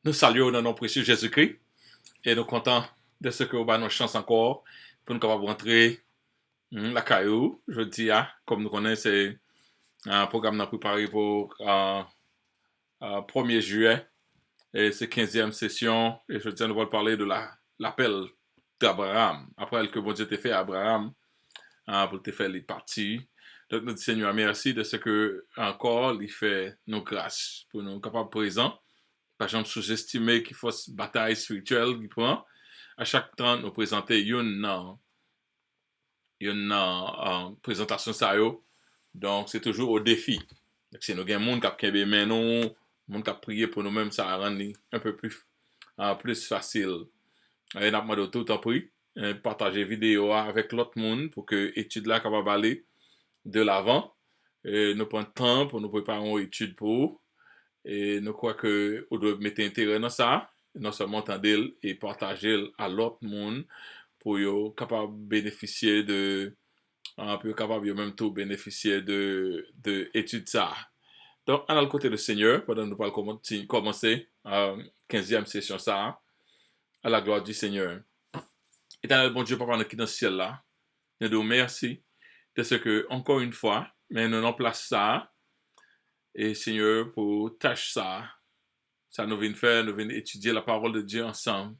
Nous saluons dans nom précieux Jésus-Christ et nous contents de ce que vous avez nos chances encore pour nous capables rentrer la caillou. Je dis, comme nous connaissons, c'est un programme préparé pour 1er juillet et c'est 15e session. Et je tiens, nous allons parler de l'appel d'Abraham. Après que bon Dieu t'a fait à Abraham pour te faire les parties. Donc nous disons Seigneur merci de ce que encore il fait nos grâces pour nous capables présents. Par exemple, sous-estimer qu'il faut une bataille spirituelle qu'il prend. À chaque temps, nous présenter une présentation ça yo. Donc, c'est toujours au défi. Donc, si nous avons des gens qui ont kembe men nous, des gens qui ont prié pour nous-mêmes, ça rend un peu plus facile. Et nous avons tout en prix, partager vidéo avec l'autre monde pour que l'étude là capable aller de l'avant. Nous prenons temps pour nous préparer une étude pour. Et nous croyons que vous devez mettre intérêt dans ça, non seulement entendre et partager à l'autre monde pour être capable de bénéficier de, un peu capable de même tout bénéficier de études ça. Donc, on a le côté du Seigneur, pendant que nous allons commencer la 15e session ça, à la gloire du Seigneur. Éternel bon Dieu, Papa, nous qui dans le ciel là, nous nous merci de ce que, encore une fois, mais nous en place ça, et Seigneur, pour tâche ça, ça nous vient faire, nous venons étudier la parole de Dieu ensemble.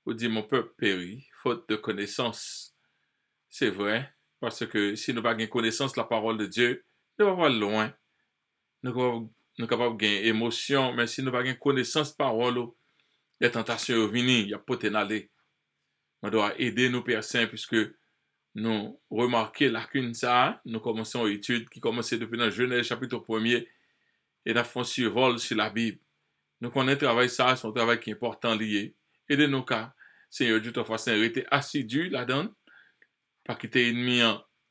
Vous dites, mon peuple périt, faute de connaissance. C'est vrai, parce que si nous n'avons pas de connaissance de la parole de Dieu, nous ne pouvons pas aller loin. Nous sommes capables de gagner émotion, mais si nous n'avons pas de connaissance de la parole, les tentations viennent, il y a peut-être aller. On doit aider nos Père Saint, puisque nous remarquons la lacune ça, nous commençons l'étude qui commence depuis dans Genèse chapitre 1er et nous faisons survol sur la Bible. Nous connaissons le travail ça, c'est un travail qui est important lié. Aidez-nous car, Seigneur Dieu, toi, Saint, été assidu là-dedans, pas quitter ennemi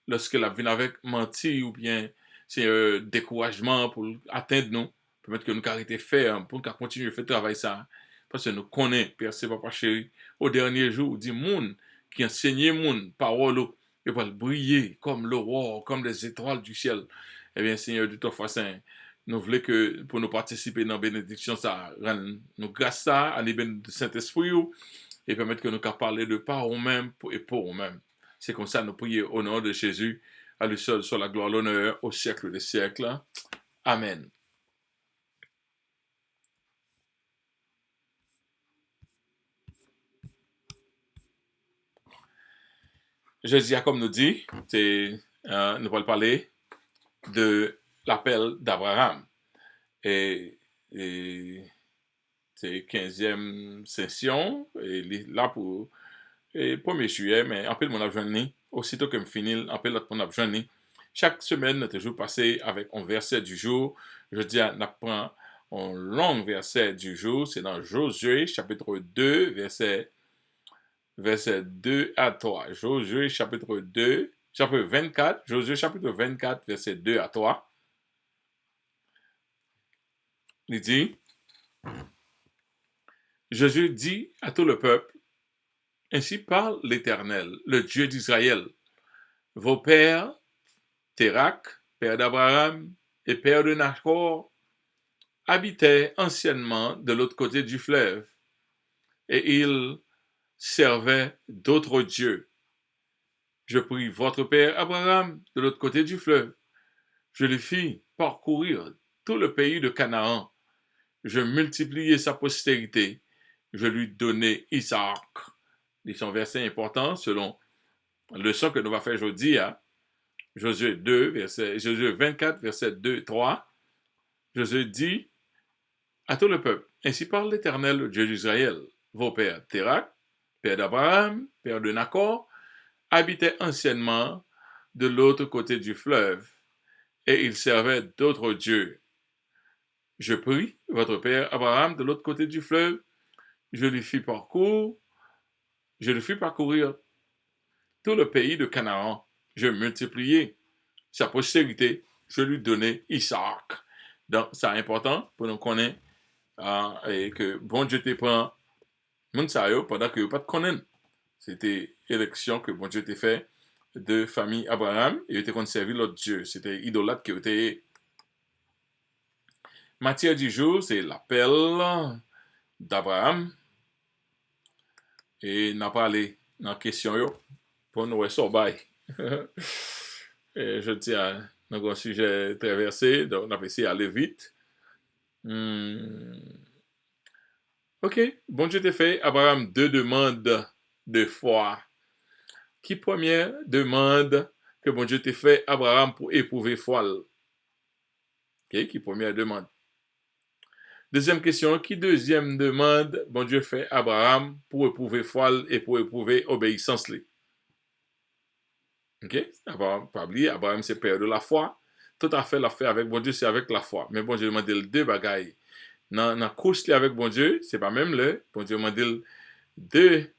lorsque la vie avec menti ou bien c'est un découragement pour atteindre nous, permettre que nous arrêter faire, pour nous continuer à faire le travail ça. Parce que nous connaissons, Père, c'est papa chéri, au dernier jour, dit monde qui enseignait monde parole, et va briller comme l'aurore, comme les étoiles du ciel. Eh bien, Seigneur Dieu, toi, Saint, nous voulons que pour nous participer dans la bénédiction, ça rend nous grâce ça, à l'ébène du Saint-Esprit, et permettre que nous puissions parler de par nous-mêmes et pour nous-mêmes. C'est comme ça que nous prions au nom de Jésus, à lui seul soit la gloire, l'honneur, au siècle des siècles. Amen. Jésus, comme nous dit, nous allons parler de l'appel d'Abraham. Et c'est 15e session, et là pour le 1er juillet, mais en peu de mon abjourné, aussitôt que je finis, en peu de mon abjourné, chaque semaine, nous toujours passé avec un verset du jour. Je dis, on apprend un long verset du jour, c'est dans Josué, chapitre 2, verset 2 à 3. Josué, chapitre 2, chapitre 24, Josué, chapitre 24, verset 2 à 3. Il dit, Jésus dit à tout le peuple, ainsi parle l'Éternel, le Dieu d'Israël. Vos pères, Térak, père d'Abraham et père de Nachor, habitaient anciennement de l'autre côté du fleuve, et ils servaient d'autres dieux. Je pris votre père Abraham de l'autre côté du fleuve. Je le fis parcourir tout le pays de Canaan. Je multipliai sa postérité. Je lui donnai Isaac. C'est un verset important selon la leçon que nous allons faire aujourd'hui. Josué 24, verset 2, 3. Josué dit à tout le peuple, ainsi parle l'Éternel, le Dieu d'Israël. Vos pères, Térak, père d'Abraham, père de Nachor, habitaient anciennement de l'autre côté du fleuve, et ils servaient d'autres dieux. Je pris votre père Abraham de l'autre côté du fleuve, je lui fis parcourir tout le pays de Canaan. Je multipliai sa postérité, je lui donnai Isaac. Donc, c'est important pour nous connaître et que bon Dieu te prend moun sa yo pendant que vous pas de connaître. C'était élection que bon Dieu te fait de famille Abraham et il était conservé l'autre Dieu. C'était idolâtre qui était. Matière du jour, c'est l'appel d'Abraham. Et n'a pas allé dans la question yo, pour nous sortir. Et je tiens dans un sujet traversé, donc on a essayé d'aller vite. Hmm. Ok, bon Dieu t'a fait Abraham deux demandes de foi. Qui première demande que bon Dieu t'a fait Abraham pour éprouver foi? Ok, qui première demande. Deuxième question, qui deuxième demande bon Dieu fait Abraham pour éprouver foi et pour éprouver obéissance? Ok? Abraham, pas oublier, Abraham c'est père de la foi. Tout à fait l'affaire avec bon Dieu, c'est avec la foi. Mais bon Dieu demande deux bagailles. Dans la course avec bon Dieu, c'est pas même le. Bon Dieu demande deux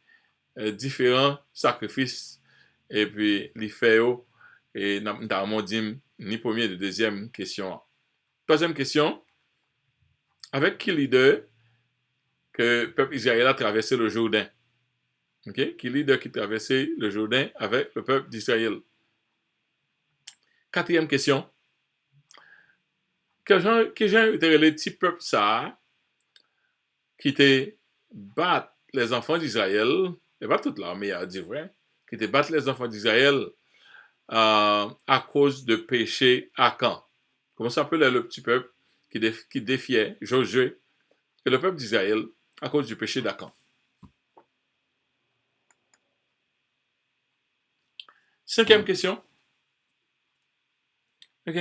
différents sacrifices. Et puis, les fait et dans mon dim, ni première ni deuxième question. Troisième question, avec qui leader que le peuple Israël a traversé le Jourdain? Ok? Qui leader qui traversait le Jourdain avec le peuple d'Israël? Quatrième question, que gens étaient les petits peuples ça qui te battent les enfants d'Israël, et pas toute l'armée à dire vrai, qui te battent les enfants d'Israël à cause de péché Akan. Comment s'appelait le petit peuple qui défiait Josué et le peuple d'Israël à cause du péché d'Akan? Cinquième question. Ok.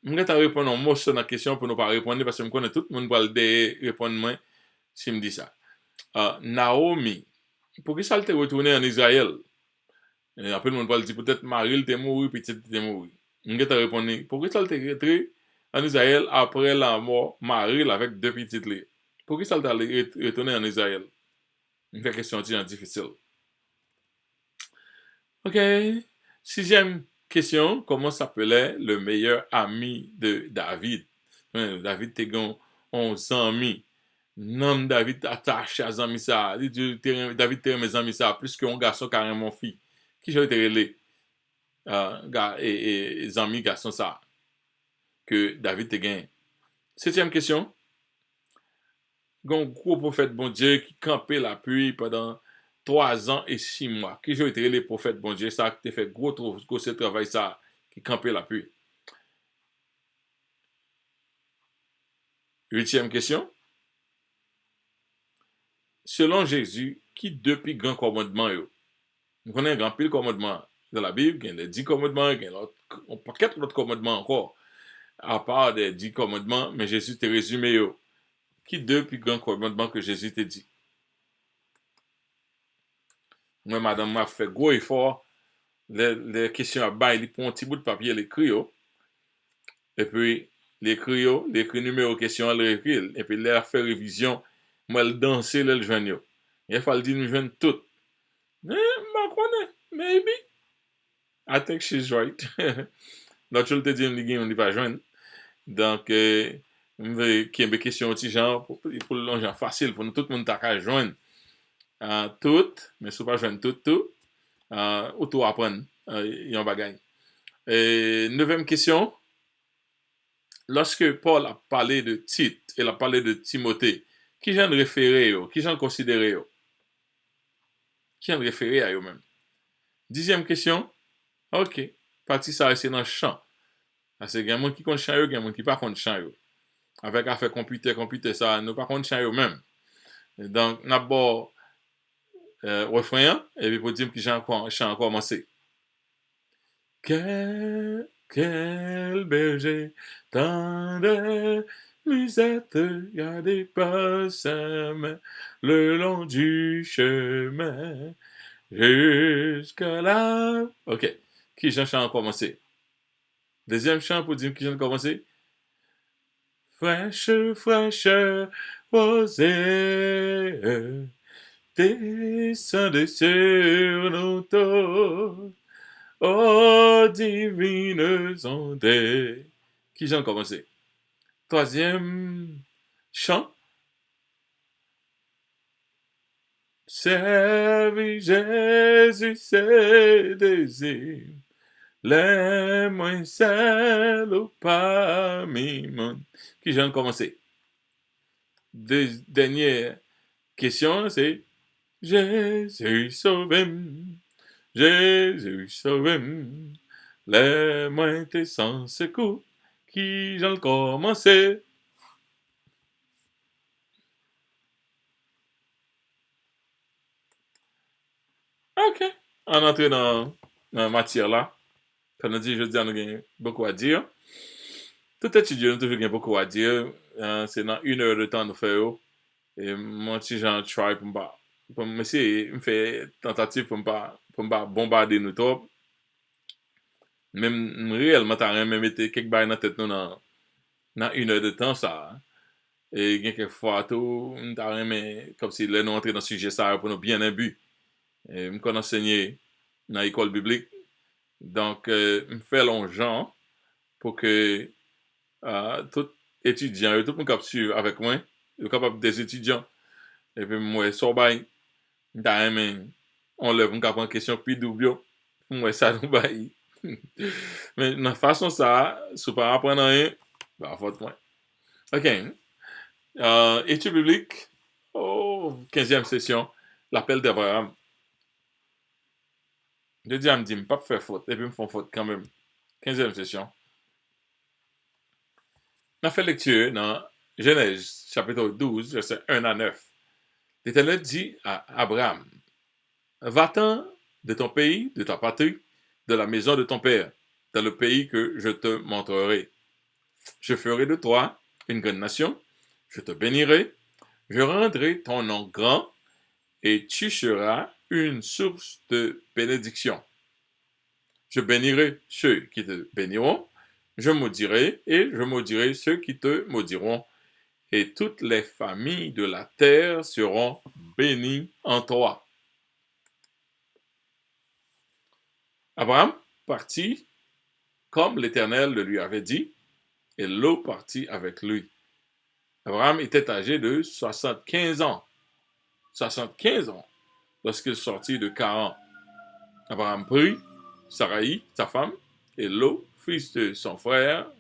Je vais répondre en mot sur la question pour ne pas répondre parce que je connais tout le monde va le répondre moi si je me dis ça. Naomi, pour qui ça elle retourné en Israël? Et après, le monde va dire peut-être Marie était mort, petite était mort. Je vais te répondre, pourquoi ça t'est rentré en Israël après la mort Marie avec deux petites lits? Pourquoi ça t'est retourné en Israël? Une question difficile. Ok. Sixième question, comment s'appelait le meilleur ami de David? David était 11 amis. Non, David attaché à amis ça. David était mes amis ça, plus qu'un garçon carrément fille. Qui j'ai été relé? Et amis garçon ça que David te gagne. Septième question. Un gros prophète bon Dieu qui campait la pluie pendant 3 ans et 6 mois. Qui j'ai été les prophètes bon Dieu ça qui fait gros ce travail ça qui campait la pluie. Huitième question. Selon Jésus, qui depuis grand commandement yo? Nous connaissons un grand pile commandement dans la Bible, il y a les 10 commandements, il y a un paquet d'autres commandements encore, à part des 10 commandements, mais Jésus te résumé yo. Qui depuis grand commandement que Jésus te dit? Moi, madame m'a fait gros effort, les questions à bas, il prend un petit bout de papier, l'écrit et puis l'écrit numéro question, l'écrit, et puis il a fait révision, moi, elle dansait, elle joigne. Il faut le dire, nous joignent toutes. Mais, je connais, maybe. I think she's right. Donc, je te dis, on ne va joindre. Donc, je veux qu'il y ait des questions aussi, genre, pour le long, genre facile, pour nous, tout le monde t'a joindre. Toutes, mais si pas joindre tout, auto-apprendre, il y a un bagage. Neuvième question. Lorsque Paul a parlé de Tite, il a parlé de Timothée, qui j'en référé, qui j'en considéré, qui j'en référé à eux-mêmes? Dixième question. Ok. Partie ça, c'est dans le champ. Parce que il y a des gens qui comptent champ, il y a des gens qui ne comptent champ. Avec affaire computer, ça, nous pas compte champ eux-mêmes. Donc, d'abord, refrain, et puis pour dire que j'ai commencé. Quel berger tendre musette gardez pas sa main le long du chemin jusqu'à là. Ok. Qui j'en chante commencé? Deuxième chant pour dire qui j'en commencé? Fraîche, fraîche, rosée, descendez sur nos tours. Oh, divines ondes. Qui j'en commencé? Troisième chant. Servi Jésus ses désirs. Les moins seuls parmi monde. Qui j'en commencé? dernière question, c'est Jésus sauve-moi, Jésus sauve-moi, les moins t'es sans secours, qui j'en commencé. Ok, on entre dans la matière là. Comme on dit, je dis, on a beaucoup à dire. Tout étudiant, nous toujours beaucoup à dire. C'est dans 1 heure de temps nous faisons. Et moi, si j'en try pour me essayer, me faire tentative pour me pas bombarder nous trop. Même réellement, t'as rien même été quelque chose dans la tête nous dans 1 heure de temps ça. Et il y a quelques fois tout, t'as rien mais comme si là nous entrer dans le sujet ça pour nous bien un but. Et me qu'on enseigné dans l'école biblique. Donc, me fait longtemps pour que tout étudiant, tout le monde capable suivre avec moi, capable des étudiants. Et puis moi, so bay, t'as aimé, on lève une question puis double. Moi, ça nous bail. Mais de façon ça, si pas apprendre rien, bah, faut point. OK. Étude biblique, 15e session, l'appel d'Abraham. Je dis à me dire, pas faire faute, et puis me font faute quand même. 15e session. On a fait lecture dans Genèse, chapitre 12, verset 1 à 9. L'Éternel dit à Abraham, va-t'en de ton pays, de ta patrie, de la maison de ton père, dans le pays que je te montrerai. Je ferai de toi une grande nation, je te bénirai, je rendrai ton nom grand, et tu seras une source de bénédiction. Je bénirai ceux qui te béniront, je maudirai, et je maudirai ceux qui te maudiront, et toutes les familles de la terre seront bénies en toi. Abraham partit comme l'Éternel le lui avait dit, et Lot partit avec lui. Abraham était âgé de 75 ans. 75 ans lorsqu'il sortit de Charan. Abraham prit Sarai, sa femme, et Lot, fils de son frère,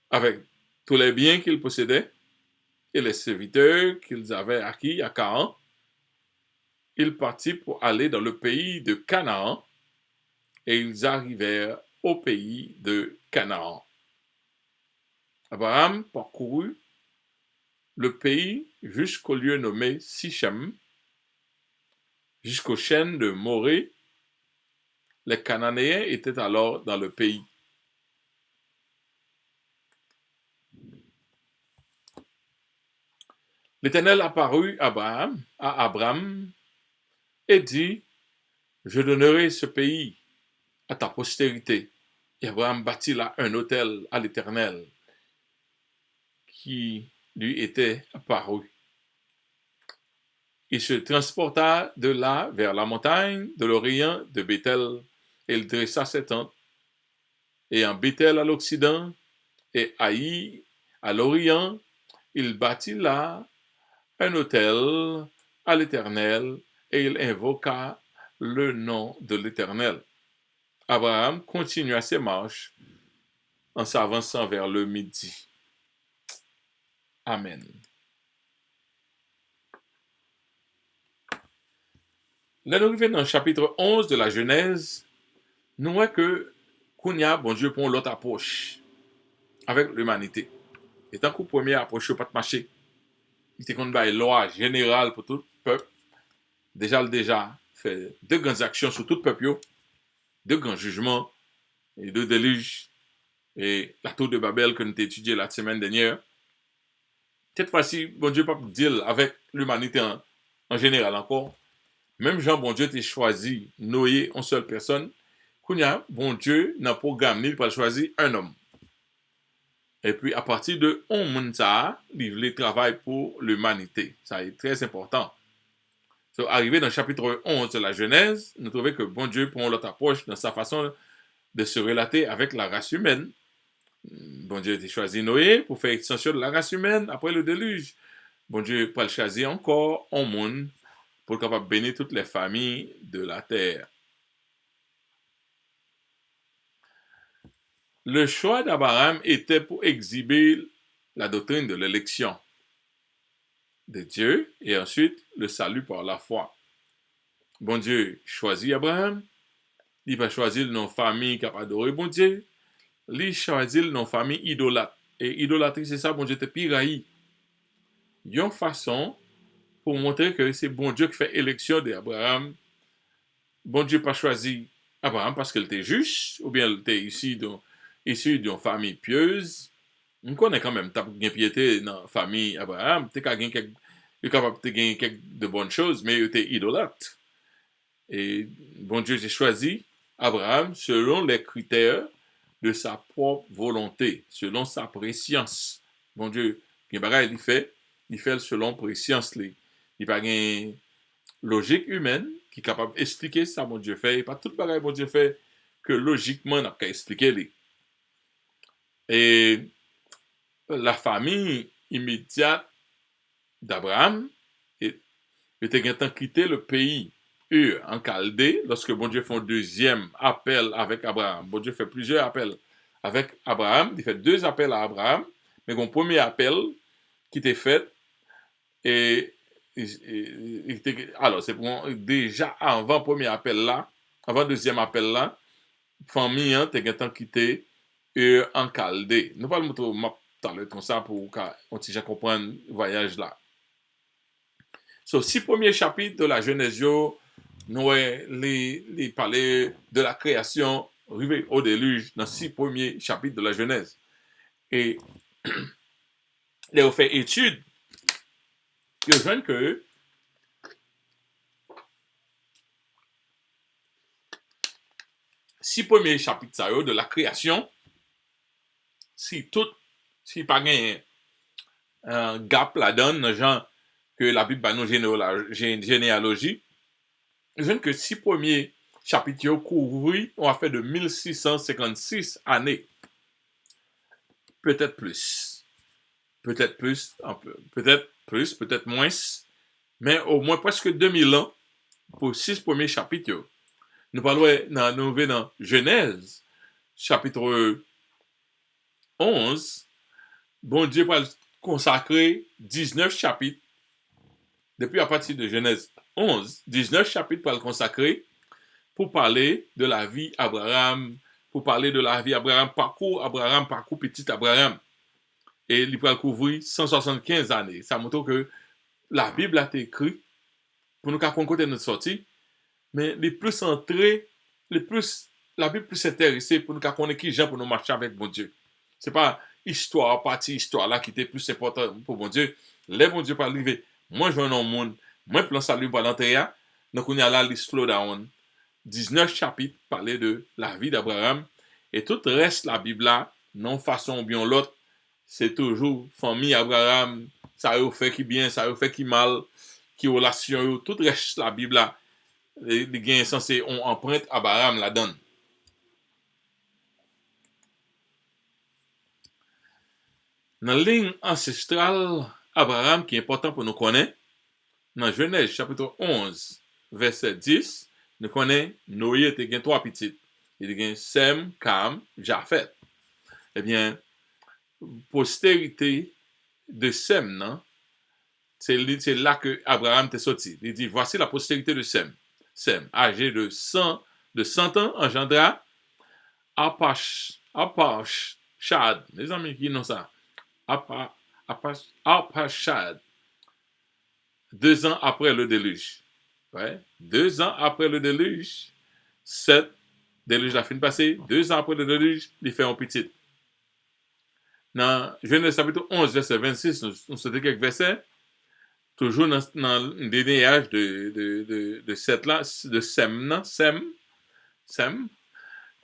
avec tous les biens qu'il possédait et les serviteurs qu'ils avaient acquis à Charan. Il partit pour aller dans le pays de Canaan, et ils arrivèrent au pays de Canaan. Abraham parcourut le pays jusqu'au lieu nommé Sichem, jusqu'aux chênes de Morée. Les Cananéens étaient alors dans le pays. L'Éternel apparut à Abraham et dit, je donnerai ce pays à ta postérité. Et Abraham bâtit là un autel à l'Éternel qui lui était apparu. Il se transporta de là vers la montagne de l'Orient de Bethel, et il dressa ses tentes. Et en Bethel à l'Occident, et Haï à l'Orient, il bâtit là un autel à l'Éternel, et il invoqua le nom de l'Éternel. Abraham continua ses marches en s'avançant vers le midi. Amen. Là, nous arrivons dans le chapitre 11 de la Genèse. Nous voyons que Kounia, bon Dieu, prend l'autre approche avec l'humanité. Et tant que première approche, pas de marché. Il était contre une loi générale pour tout le peuple. Déjà fait deux grandes actions sur tout le peuple, deux grands jugements et deux déluges. Et la tour de Babel que nous avons étudié la semaine dernière. Cette fois-ci, bon Dieu, pas deal avec l'humanité en général encore. Même Jean, bon Dieu, t'a choisi Noé en seule personne. Kounia, bon Dieu, n'a programme ni pas choisi un homme. Et puis, à partir de on monde ça, il travaille pour l'humanité. Ça est très important. So, arrivé dans le chapitre 11 de la Genèse, nous trouvons que bon Dieu prend l'autre approche dans sa façon de se relater avec la race humaine. Bon Dieu a choisi Noé pour faire extension de la race humaine après le déluge. Bon Dieu pas le choisir encore en monde pour être capable de bénir toutes les familles de la terre. Le choix d'Abraham était pour exhiber la doctrine de l'élection de Dieu et ensuite le salut par la foi. Bon Dieu choisit Abraham, il va choisir une famille qui a adoré bon Dieu, il choisit une famille idolâtre. Et idolâtrie, c'est ça, bon Dieu te piraille. Il y a une façon pour montrer que c'est bon Dieu qui fait élection d'Abraham. Bon Dieu pas choisi Abraham parce qu'il était juste, ou bien il était issu d'une famille pieuse. On connaît quand même, tu as bien piété dans la famille Abraham, tu es capable de gagner quelques de bonnes choses, mais il était idolâtre. Et bon Dieu, j'ai choisi Abraham selon les critères de sa propre volonté, selon sa préscience. Bon Dieu, il fait selon préscience. Il n'y a pas une logique humaine qui est capable d'expliquer ça, bon Dieu fait. Et pas tout le bagage, bon Dieu fait, que logiquement, on n'a qu'à expliquer. Et la famille immédiate d'Abraham était quitté le pays en Chaldée lorsque bon Dieu fait un deuxième appel avec Abraham. Bon Dieu fait plusieurs appels avec Abraham. Il fait 2 appels à Abraham, mais un premier appel qui était fait et alors c'est pour déjà avant le premier appel là, avant le deuxième appel là, famille était quitté en Chaldée. Nous parlons de map comme ça pour qu'on déjà comprendre le voyage là. So, 6 premiers chapitres de la Genèse, nous les parler de la création arrivé au déluge dans 6 premiers chapitres de la Genèse. Et les ont fait étude, ils ont que six premiers chapitres ça, de la création, si pas un gap là-dedans, genre que la Bible a nos généalogie, ils ont que 6 premiers chapitres couvrent, on a fait de 1656 années. Peut-être plus, peut-être moins, mais au moins presque 2000 ans pour 6 premiers chapitres. Nous parlons dans Genèse, chapitre 11, bon Dieu va consacrer 19 chapitres, depuis à partir de Genèse 11, 19 chapitres pour le consacrer, pour parler de la vie Abraham, parcours petit Abraham. Et il va couvrir 175 années. Ça montre que la Bible a été écrite pour nous raconter notre sortie, mais la Bible plus intéressée pour nous connaître qui gens pour nous marcher avec bon Dieu. C'est pas partie histoire là qui était plus importante pour bon Dieu. Les bon Dieu pas arriver. Moi je veux un monde, moi plan salut pour l'entrée. Donc on y a là le slow down. 19 chapitres parler de la vie d'Abraham et tout reste la Bible là, non façon bien l'autre, c'est toujours famille Abraham, ça a fait qui bien, ça a fait qui mal, qui relation, tout reste la Bible là. Les gains censés on emprunte Abraham la donne. Dans la ligne ancestrale Abraham qui est important pour nous connaître, dans Genèse chapitre 11 verset 10, nous connaissons Noé était gain 3 petites. Il y a Sem, Cam, Japhet. Eh bien, postérité de Sem, non? C'est là que Abraham est sorti. Il dit, voici la postérité de Sem. Sem, âgé de 100 ans, engendra Arpachshad. Les amis qui n'ont ça. Arpachshad. 2 ans après le déluge. Ouais. 2 ans après le déluge, 7 déluge la fin passée, 2 ans après le déluge, il fait un petit. Dans Genèse chapitre 11, verset 26, nous sommes quelques versets, toujours dans le linéage de Seth là, de Sem,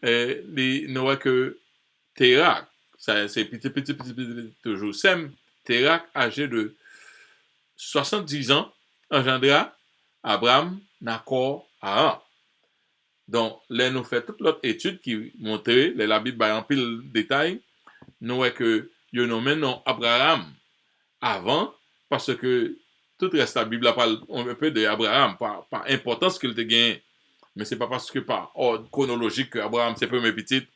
nous voyons que Térak, c'est petit, toujours Sem, Térak, âgé de 70 ans, engendra Abraham, Nacor, Haran. Donc, là, nous faisons toute l'autre étude qui montrait, la Bible en pile détail, nous voyons que nous nommons Abraham avant, parce que tout reste la Bible parle un peu d'Abraham, par importance qu'il te gagne. Mais ce n'est pas parce que par ordre chronologique que Abraham c'est premier petit,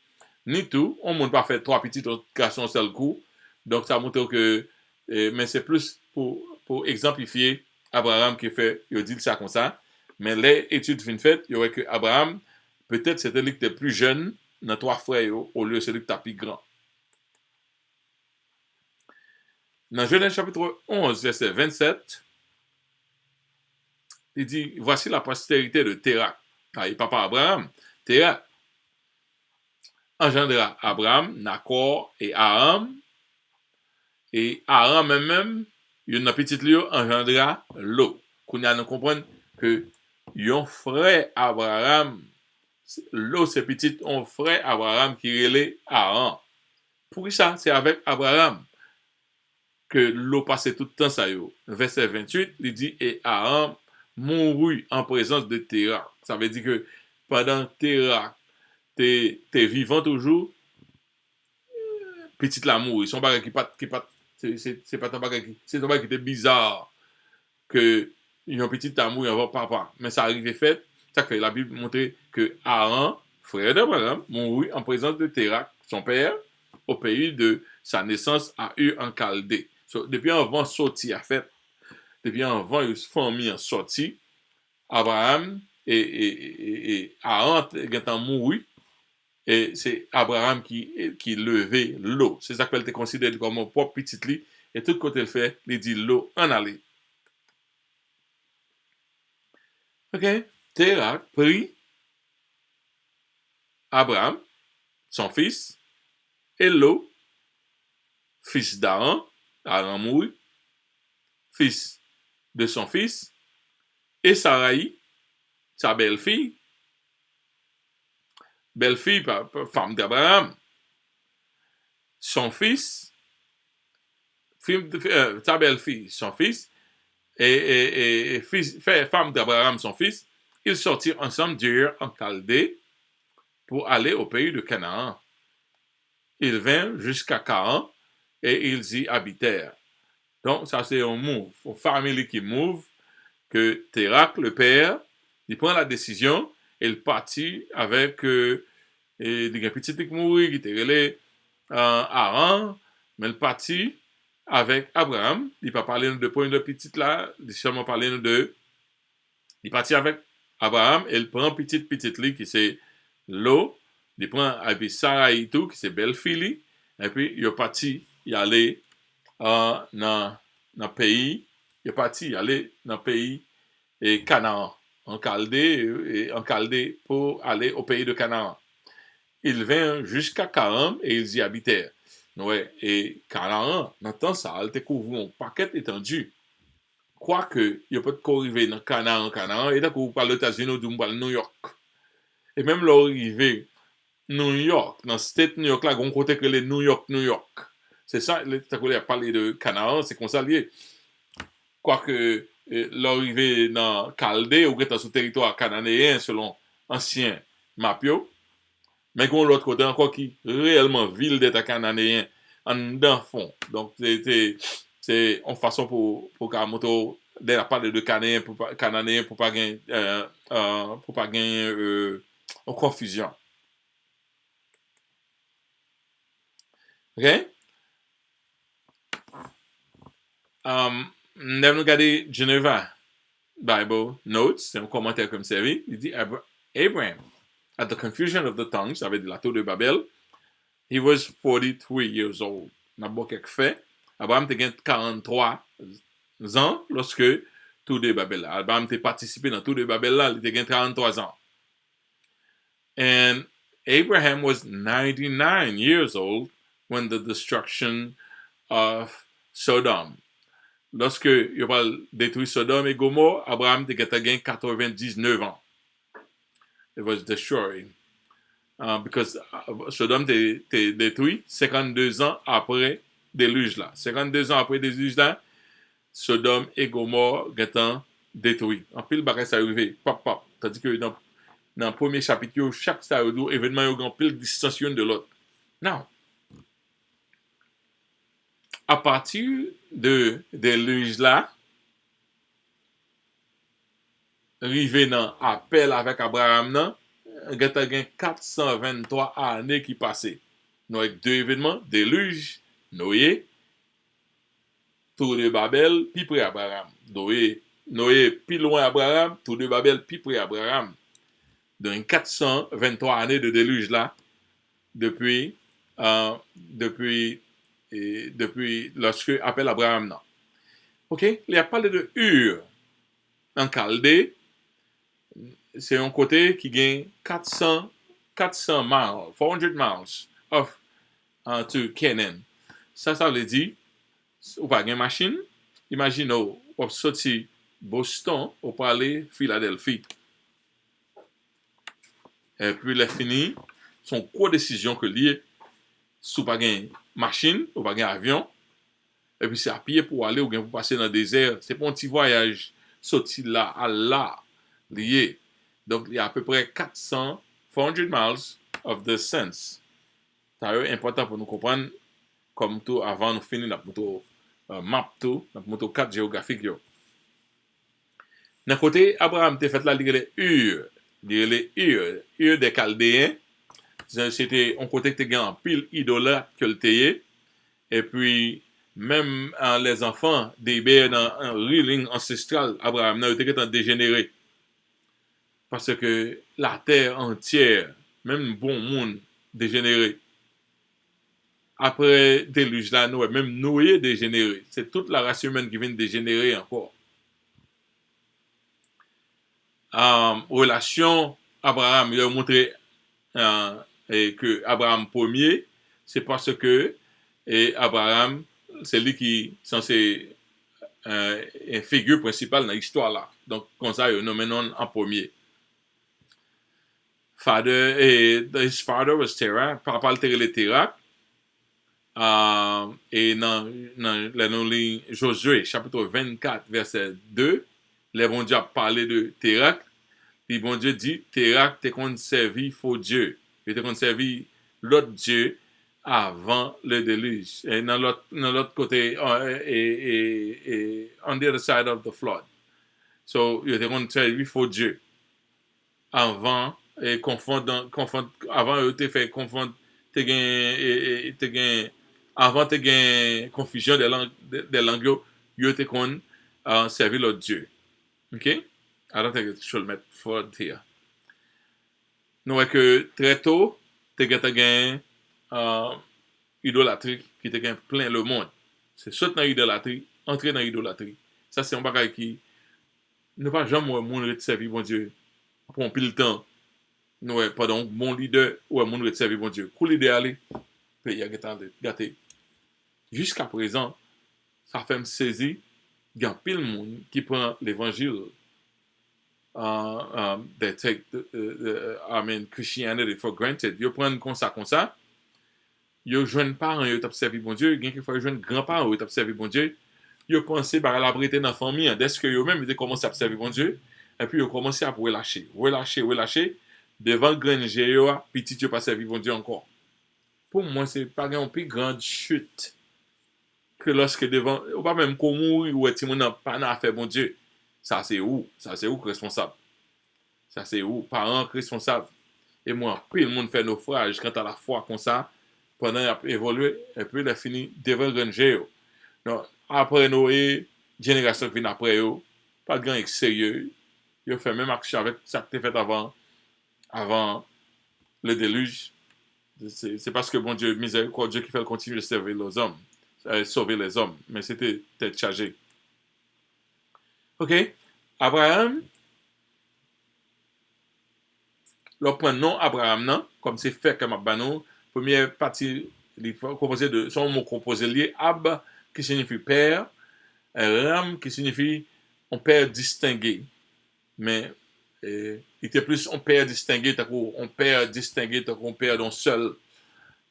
ni tout, on ne peut pas faire 3 petites garçons seul coup, Donc, ça montre que, mais c'est plus pour exemplifier Abraham qui fait, il dit ça comme ça. Mais les études fin faites, il y aurait que Abraham, peut-être c'était lui qui était plus jeune dans trois frères au lieu de celui qui était plus grand. Dans Genèse chapitre 11, verset 27, il dit, voici la postérité de Térak. Et papa Abraham, Térak engendra Abraham, Nakor et Aram. Et Aram même, il y a une petite lieu engendra Lot. Qu'on nous comprendre que yon frère Abraham, Lot c'est petit, un frère Abraham qui relait Aram. Pour ça, c'est avec Abraham que Lot passait tout le temps ça yo. Verset 28, il dit, et Aram mourut en présence de Térak. Ça veut dire que pendant Térak, t'es vivant toujours, petite l'amour, son bagage qui pas c'est pas ton bagage c'est ton bagage qui était bizarre que ils ont petit amour envers papa, mais ça arrivait fait, ça que la Bible montrait que Aaron, frère d'Abraham, mourut en présence de Térak, son père, au pays de sa naissance à Ur en Chaldée. So, depuis avant sorti à fait, depuis avant une famille en sorti, Abraham et Aaron étant mouru. Et c'est Abraham qui levait l'eau. C'est ça qu'elle était considérée comme un propre petit lit. Et tout côté le fait, il dit l'eau en aller. Ok? Térak prit Abraham, son fils, et l'eau, fils d'Aaron, Aaron mourut, fils de son fils, et Sarai, sa belle-fille, femme d'Abraham, son fils, sa belle-fille, son fils, et femme d'Abraham, son fils, ils sortirent ensemble d'Ur en Chaldée pour aller au pays de Canaan. Ils vinrent jusqu'à Canaan et ils y habitèrent. Donc, ça c'est un move, une famille qui move, que Térak, le père, il prend la décision et il partit avec des petits qui mourent, qui étaient relais Aaron, mais il partit avec Abraham. Il ne pas parler de point de petite là, il seulement parler de. Il partit avec Abraham et il prend petite lit qui c'est l'eau. Il prend avec Sarah et tout, qui c'est belle fille. Et puis il est parti, il allait dans le pays. Il est parti, il allait dans le pays et Canaan, en Chaldée pour aller au pays de Canaan. Ils vinrent jusqu'à Canaan et ils y habitèrent. Ouais, et Canaan, dans le temps ça, elle découvre un paquet étendu. Quoique, il n'y a pas de quoi arriver dans Canaan, et d'accord, vous parlez aux États-Unis, vous parlez de New York. Et même là, arrivé New York, dans le state New York, là, on côté que les New York. C'est ça, tu as parlé de Canaan, c'est comme ça lié. Quoique, l'arrivée dans Chaldée, ou dans ce territoire cananéen, selon ancien Mapio, mais qu'on l'autre côté encore qui réellement ville d'État cananéen en d'un fond. Donc c'est une façon pour Kamoto de la parler de cananéen pour pas gagner en confusion. OK? Nous avons regardé Geneva Bible Notes, c'est un commentaire comme ça. Il dit Abraham, at the confusion of the tongues, ça veut dire la tour de Babel, he was 43 years old. N'a pas quelques faits. Abraham était 43 ans lorsque tour de Babel. Abraham était participé dans tour de Babel là, il était 43 ans. And Abraham was 99 years old when the destruction of Sodom. Lorsque il va détruire Sodome et Gomorrhe, Abraham était 99 ans. It was destroyed. Because Sodome était détruit 52 ans après déluge là. 52 ans après déluge là, Sodome et Gomorrhe étant détruits. En pile bagage ça arrivé, pop. Tandis que dans le premier chapitre, chaque événement est en pile distinction de l'autre. Now, à partir de déluge là, arrivé dans appel avec Abraham nan, il y a 423 années qui passaient. Nous avec deux événements, déluge, Noé, Tour de Babel, puis près Abraham. Noé, puis loin Abraham, Tour de Babel, puis près Abraham. Dans 423 années de déluge là, depuis, depuis lorsque appelle Abraham là. Ok, il a parlé de Ur en Chaldée. C'est un côté qui gagne 400 miles, 400 miles of to Canaan. Ça veut dire, ou pas une machine, imaginez, on sorti Boston, on peut aller Philadelphie. Et puis, il fini, son co-décision que lié, sous pas une machine, ou pas un avion, et puis c'est à pied pour aller ou bien pour passer dans le désert. C'est pas un petit voyage sorti là à là, lié. Donc, il y a à peu près 400 miles of the sense. C'est important pour nous comprendre, comme tout avant nous finir notre map, notre carte géographique. Dans le côté, Abraham t'a fait là, Ur des Chaldéens. C'était un côté qui était en pile idolâtre que le théier. Et puis, même les enfants des dans un reeling ancestral, Abraham n'a été dégénéré. Parce que la terre entière, même bon monde, dégénéré. Après déluge là, même Noé dégénéré. C'est toute la race humaine qui vient dégénérer encore. Relation Abraham, il a montré que Abraham premier, c'est parce que Abraham, c'est lui qui est censé une figure principale dans l'histoire là. Donc, comme ça, il nomme en premier. His father was Terah, papa le Terah. Et dans Josué, chapitre 24, verset 2, le bon Dieu a parlé de Terah. Puis bon Dieu dit, Terah t'es qu'on servi faux Dieu. Il t'es qu'on servi l'autre Dieu avant le déluge. Et dans l'autre côté, on the other side of the flood. So, il était qu'on servi faux Dieu. Avant, avant, il te fait confondre, avant te gain confusion des langues, il était qu'on servi l'autre Dieu. OK? I don't think it should make for here. Nous voyons que très tôt, tu as idolâtrie qui te gagne plein le monde. C'est sauter dans l'idolâtrie, entrer dans l'idolâtrie. Ça, c'est un bagage qui ne va jamais monde servir bon Dieu pour un pile temps. Nous voyons, pardon, bon leader ou un monde servir bon Dieu. Pour l'idée aller, pays a gâté. Jusqu'à présent, ça fait me saisir, il y a pile monde qui prend l'évangile. They take Christianity for granted. Ils prennent comme ça. Ils jeunes parents, ils observent bon Dieu. Quelques fois, ils jeunes grands-parents, ils observent bon Dieu. Ils pensent à l'abriter dans la famille. Dès que eux-mêmes, ils commencent à observer bon Dieu. Et puis, ils commencent à relâcher. Devant le grand géant, petit, ils ne pas servir bon Dieu encore. Pour moi, c'est pas une plus grande chute que lorsque devant, ou pas même qu'on mourit ou est-il n'a pas fait bon Dieu. Ça, c'est où responsable? Ça, c'est où? Parents responsables. Et moi, puis le monde fait naufrage quant à la foi comme ça, pendant qu'il a évolué, et puis il a fini devant le grand géo. Donc, après Noé, génération qui vient après eux, pas de grand sérieux. Ils ont fait même action avec ça qui était fait avant le déluge. C'est parce que bon Dieu, miséricordieux, qui fait continuer de servir les hommes, sauver les hommes. Mais c'était tête chargée. OK? Abraham, le point non Abraham, non, comme c'est fait comme Abano, première partie, composé de son mot composé lié, Ab, qui signifie père, Ram, qui signifie un père distingué. Mais il était plus un père distingué, un père d'un seul.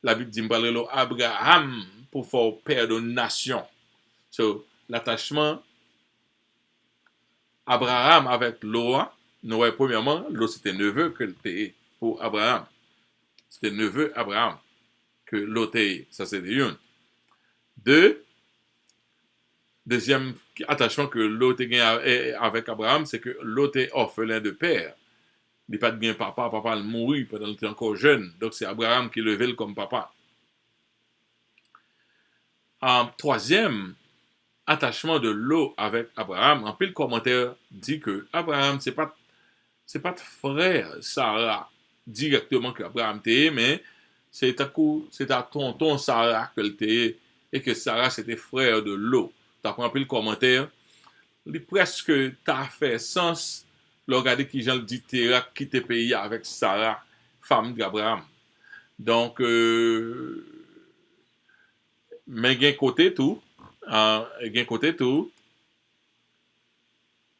La Bible dit Abraham pour faire père de nation. So, l'attachement Abraham avec Noah, premièrement, Lot c'était neveu que le payé pour Abraham. C'était neveu Abraham que Lot est. Ça c'est une. Deuxième attachement que Lot est avec Abraham, c'est que Lot est orphelin de père. Il n'est pas de bien papa le mourit pendant qu'il était encore jeune. Donc c'est Abraham qui le veut comme papa. Troisième attachement de l'eau avec Abraham, en pile commentaire dit que Abraham, c'est pas frère Sarah directement que Abraham t'est, mais c'est à tonton Sarah que t'est, et que Sarah c'était frère de l'eau. T'as compris le commentaire? Il presque t'a fait sens le regarder qui Jean dit Terra qui te pays avec Sarah, femme d'Abraham. Donc, mais gen côté tout, gen côté tout,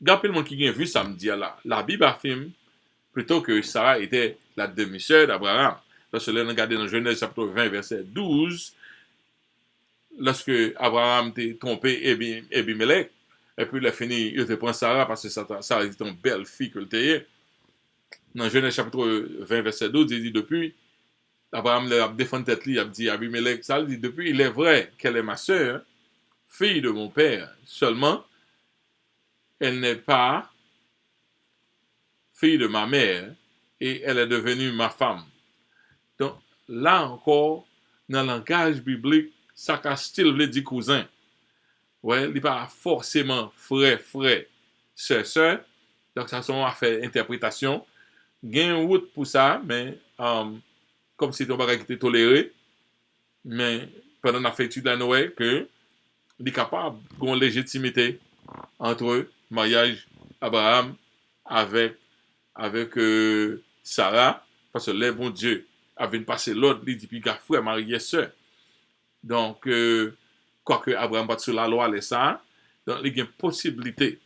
gapé le monde qui a vu samedi là, la Bible affirme plutôt que Sarah était la demi-sœur d'Abraham. Parce que là, on regarde dans Genèse chapitre 20, verset 12, lorsque Abraham t'a trompé Abimelech, et puis il a fini, il te prend Sarah parce que Sarah est une belle fille que le t'ayait. Dans Genèse chapitre 20, verset 12, il dit depuis, Abraham l'a défendu tête, il a dit Abimelech, ça dit depuis, il est vrai qu'elle est ma sœur, fille de mon père, seulement, elle n'est pas fille de ma mère, et elle est devenue ma femme. Donc, là encore, dans le langage biblique, ça a style veut dire cousin. Ouais, il n'est pas forcément frère, sœur. Donc, ça sont à faire interprétation. Il y a une route pour ça, mais comme si ton bagage était toléré, mais pendant la fête de la Noël, que il est capable d'avoir une légitimité entre mariage Abraham avec Sarah, parce que les bons Dieu avaient passé l'autre, il dit puis qu'il frère marié sœur. Donc, quoique Abraham pas sur la loi, les ça, donc il y a une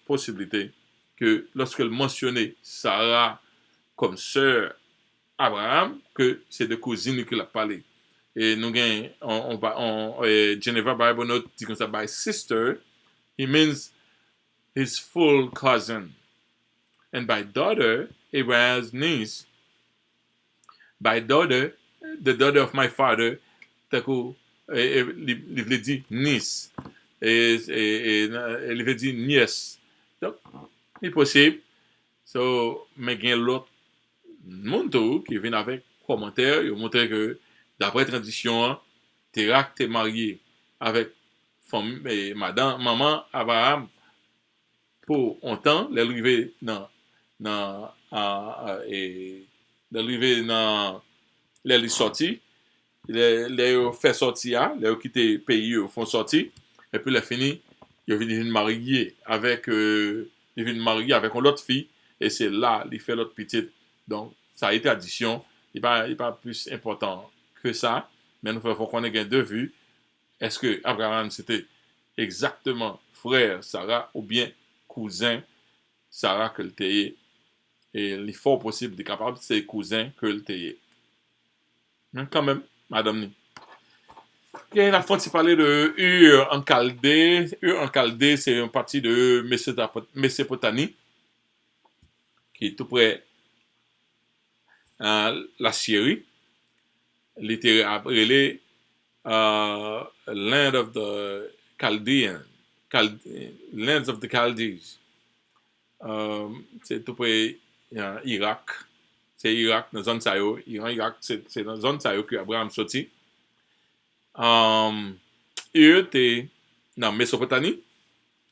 possibilité que lorsqu'elle mentionnait Sarah comme sœur Abraham, que c'est de cousine qu'il a parlé. Et nous avons, Geneva Bible note dit comme ça, by sister, he means his full cousin. And by daughter, Abraham's niece. By daughter, the daughter of my father, il veut dire niece. Il veut dire nièce. Donc, c'est possible. So, mais il y a l'autre monde qui vient avec commentaire. Il montre que, d'après tradition, Terah est marié avec maman Abraham pour un temps, l'arrivée dans les sorties, les fait sortir, les quitté le pays, ils font sortir, et puis il a fini, il vient marier avec une autre fille, et c'est là il fait l'autre petite. Donc, ça a été addition, il n'est pas plus important que ça, mais il faut qu'on ait deux vues. Est-ce que Abraham c'était exactement frère Sarah ou bien cousin Sarah que le t'ayait? Et il est fort possible de capable de ses cousins que le t'ayait. Mais quand même, madame ni. Ok, la fois tu parlais de Ur en Chaldée. Ur en Chaldée, c'est une partie de Mésopotamie qui est tout près la Syrie. Il était appelé Land of the Chaldeans. Lands of the Chaldees. C'est tout près Irak. C'est Irak, dans la zone Sayo. Irak, c'est dans la zone Sayo que Abraham sorti. Ur était dans Mésopotamie.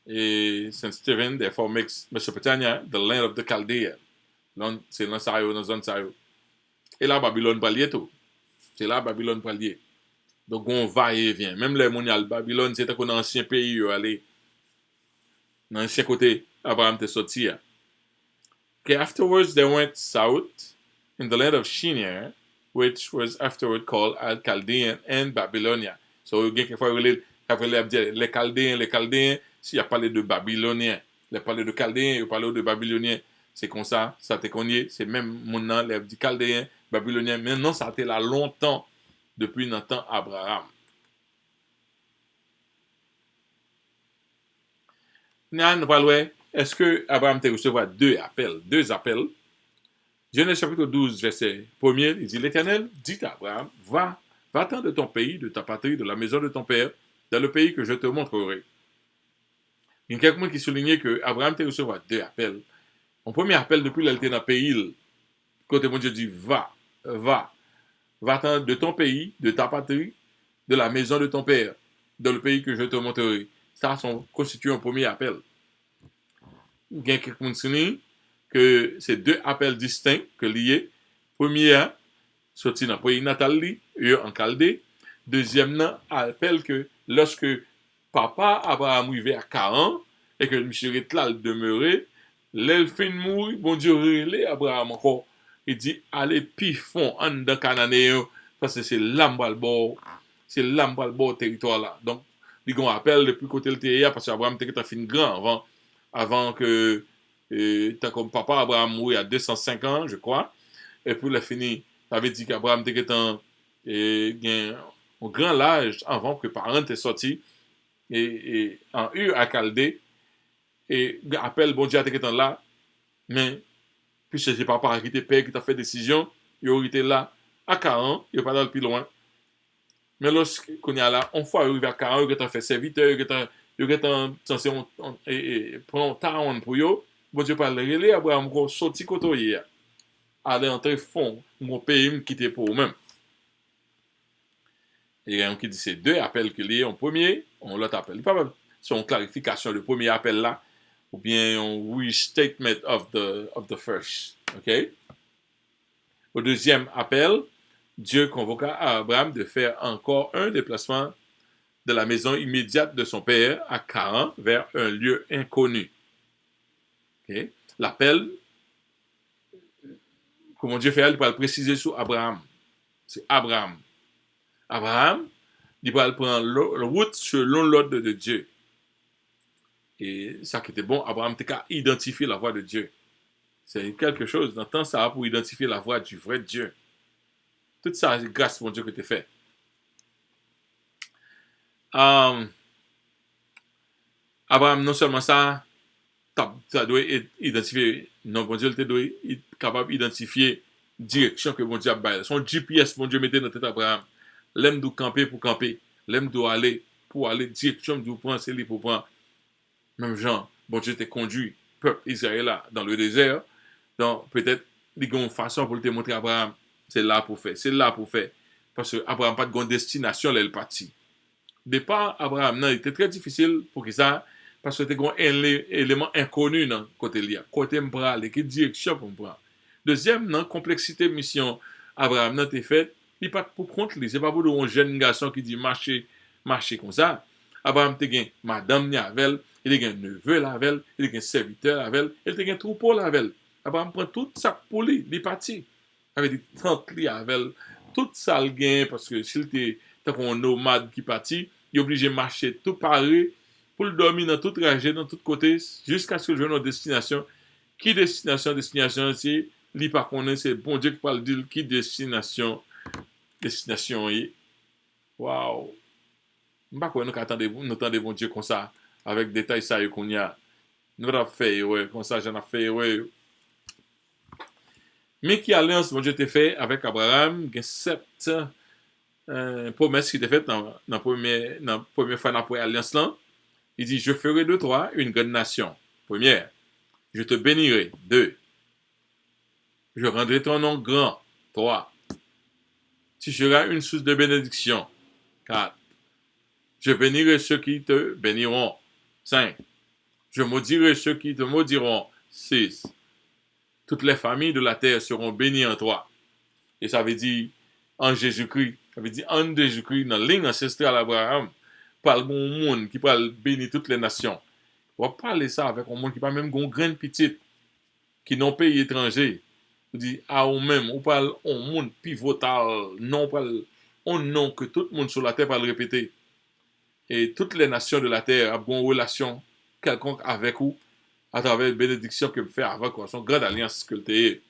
Et Saint Stephen, therefore, makes Mesopotamia the land of the Chaldeans. C'est dans Sayo, dans la zone Sayo. Et là, Babylone pralier tout. C'est là, Babylone pralier. Donc, on va et vient. Même les mondiales, Babylone, c'était un ancien pays, aller dans l'ancien côté, Abraham était sorti. Okay, afterwards, they went south in the land of Shinar, which was afterward called Al-Chaldean and Babylonia. So, quelquefois, les Chaldéens, s'il y a parlé de Babyloniens, il a parlé de Chaldéens, il a parlé de Babyloniens. C'est comme ça te connaît, c'est même mon nom, les dit Chaldéens, Babyloniens. Maintenant, ça a été là longtemps, depuis notre temps Abraham. Est-ce que Abraham te recevoir deux appels? Genèse chapitre 12, verset 1er, il dit, l'Éternel dit à Abraham, va-t'en de ton pays, de ta patrie, de la maison de ton père, dans le pays que je te montrerai. Il y a quelqu'un qui soulignait que Abraham te recevoir deux appels. Mon premier appel, depuis qu'il était dans le pays, côté mon Dieu dit, va-t'en de ton pays, de ta patrie, de la maison de ton père, dans le pays que je te montrerai. ça constitue un premier appel. Il y a quelques personnes que c'est deux appels distincts que liés. Premier, sorti dans le pays natal, en Chaldée. Deuxième, appel que lorsque papa Abraham arrivait à 40 et que monsieur est là demeuré, l'elfin mourit, bon Dieu relé Abraham encore. Il dit, allez, pifon, en de Cananéen, parce que c'est l'ambal-bord, territoire là. Donc, il y a un appel depuis côté le TIA, parce qu'Abraham était fin grand avant que, comme papa Abraham mourit à 205 ans, je crois, et puis il a fini, ça veut dire qu'Abraham était au grand âge avant que parents étaient sortis, et en eu à Chaldée, et appel, bon Dieu, était là, mais puis c'est papa qui était père qui t'a fait décision, il aurait été là à 40, il n'est pas dans le plus loin. Mais lorsqu'on est là, on fois arrivé à 40, il a fait serviteur, il a censé prendre un temps pour eux, bon Dieu, parle relais, Abraham, sorti côté, aller entrer fond, mon pays quitter pour eux-mêmes. Il y a un qui dit c'est deux appels qu'il y a, un premier, on l'autre appel. C'est une clarification, le premier appel là, ou bien un restatement of the first. OK? Au deuxième appel, Dieu convoqua Abraham de faire encore un déplacement de la maison immédiate de son père à Charan vers un lieu inconnu. OK? L'appel, comment Dieu fait, il va le préciser sur Abraham. C'est Abraham. Abraham, il va prendre la route selon l'ordre de Dieu. Et ça qui était bon, Abraham t'a identifié la voix de Dieu. C'est quelque chose, dans le temps, ça va pour identifier la voix du vrai Dieu. Tout ça, c'est grâce à mon Dieu que tu fait. Abraham, non seulement ça, tu dois identifier, non, mon Dieu, tu dois être capable d'identifier la direction que mon Dieu a baillé. Son GPS, mon Dieu, mettait dans tête Abraham. L'aime de camper pour camper. L'aime de aller pour aller, direction de prendre, c'est lui pour prendre. Même Jean, bon Dieu t'a conduit, peuple Israël là, dans le désert. Donc, peut-être, il y a une façon pour te montrer à Abraham, c'est là pour faire, c'est là pour faire. Parce que Abraham n'a pas de destination, là, il est parti. Départ, Abraham, non, il était très difficile pour que ça, parce que c'était un élément inconnu dans le côté là. Côté m'bral, quelle direction pour m'bral. Deuxième, non, complexité mission, Abraham, non, t'es fait, il n'est pas pour compte, c'est pas pour un jeune garçon qui dit marcher comme ça. Abraham te gen madame ni avel, il gen neveu lavel, il gen serviteur lavel, il te gen troupeau lavel. Abraham prend tout ça pour lui, il parti. Avec des tentes li avel, tout ça le gen, parce que s'il était un nomade qui parti, il est obligé de marcher tout pareil, pour le dormir dans tout trajet, dans tout côté, jusqu'à ce que je vienne à destination. Qui destination, c'est, li par contre, c'est bon Dieu qui parle de qui destination est. Waouh! Je ne sais pas si nous attendons bon Dieu comme ça, avec des détails ça qu'on y a. Nous avons fait, ouais, comme ça, j'en ai fait, ouais. Mais qui alliance, bon Dieu, t'a fait avec Abraham, il y a 7 promesses qui étaient faites dans la première fois dans l'alliance là. Il dit, je ferai de toi une grande nation. Première, je te bénirai. 2, je rendrai ton nom grand. 3, tu seras une source de bénédiction. 4, je bénirai ceux qui te béniront. 5, je maudirai ceux qui te maudiront. 6, toutes les familles de la terre seront bénies en toi. Et ça veut dire en Jésus-Christ. Ça veut dire en Jésus-Christ, dans la ligne ancestrale d'Abraham, parle bon monde qui parle bénir toutes les nations. On va parler ça avec un monde qui parle même d'une grande petite, qui n'ont pays étranger. On dit à eux-mêmes, on parle un monde pivotal, non parle un nom que tout le monde sur la terre parle répéter. Et toutes les nations de la terre ont une relation quelconque avec vous à travers la bénédiction que vous faites avec vous, son grande alliance que vous avez.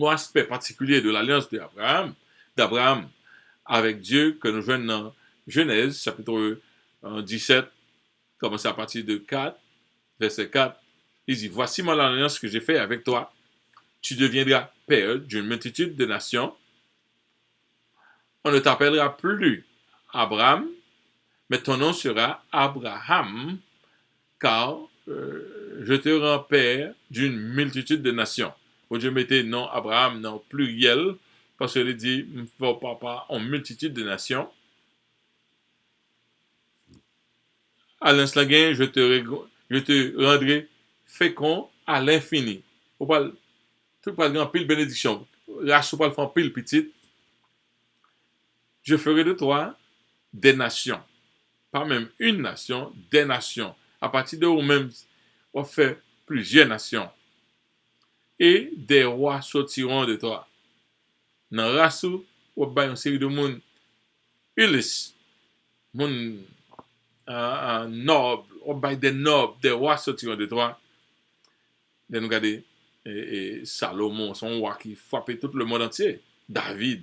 Un aspect particulier de l'alliance d'Abraham avec Dieu que nous voyons dans Genèse, chapitre 17, commencé à partir de 4, verset 4. Il dit, voici mon alliance que j'ai faite avec toi. Tu deviendras père d'une multitude de nations. On ne t'appellera plus Abraham, mais ton nom sera Abraham, car je te rends père d'une multitude de nations. Bon Dieu mettait non Abraham non pluriel, parce qu'il dit, papa en multitude de nations. alliance la gain, je te rendrai fécond à l'infini. Ou pas, tout pas grand pile bénédiction. Rache ou pas le faire pile petite. Je ferai de toi des nations. Pas même une nation, des nations. À partir de vous-même, on fait plusieurs nations. Et des rois sortiront de toi. Dans race ou ba une série de monde Ulysse, monde noble, ou ba des nobles, des rois sortiront de toi. De nous regarder Salomon, son roi qui frappait tout le monde entier. David,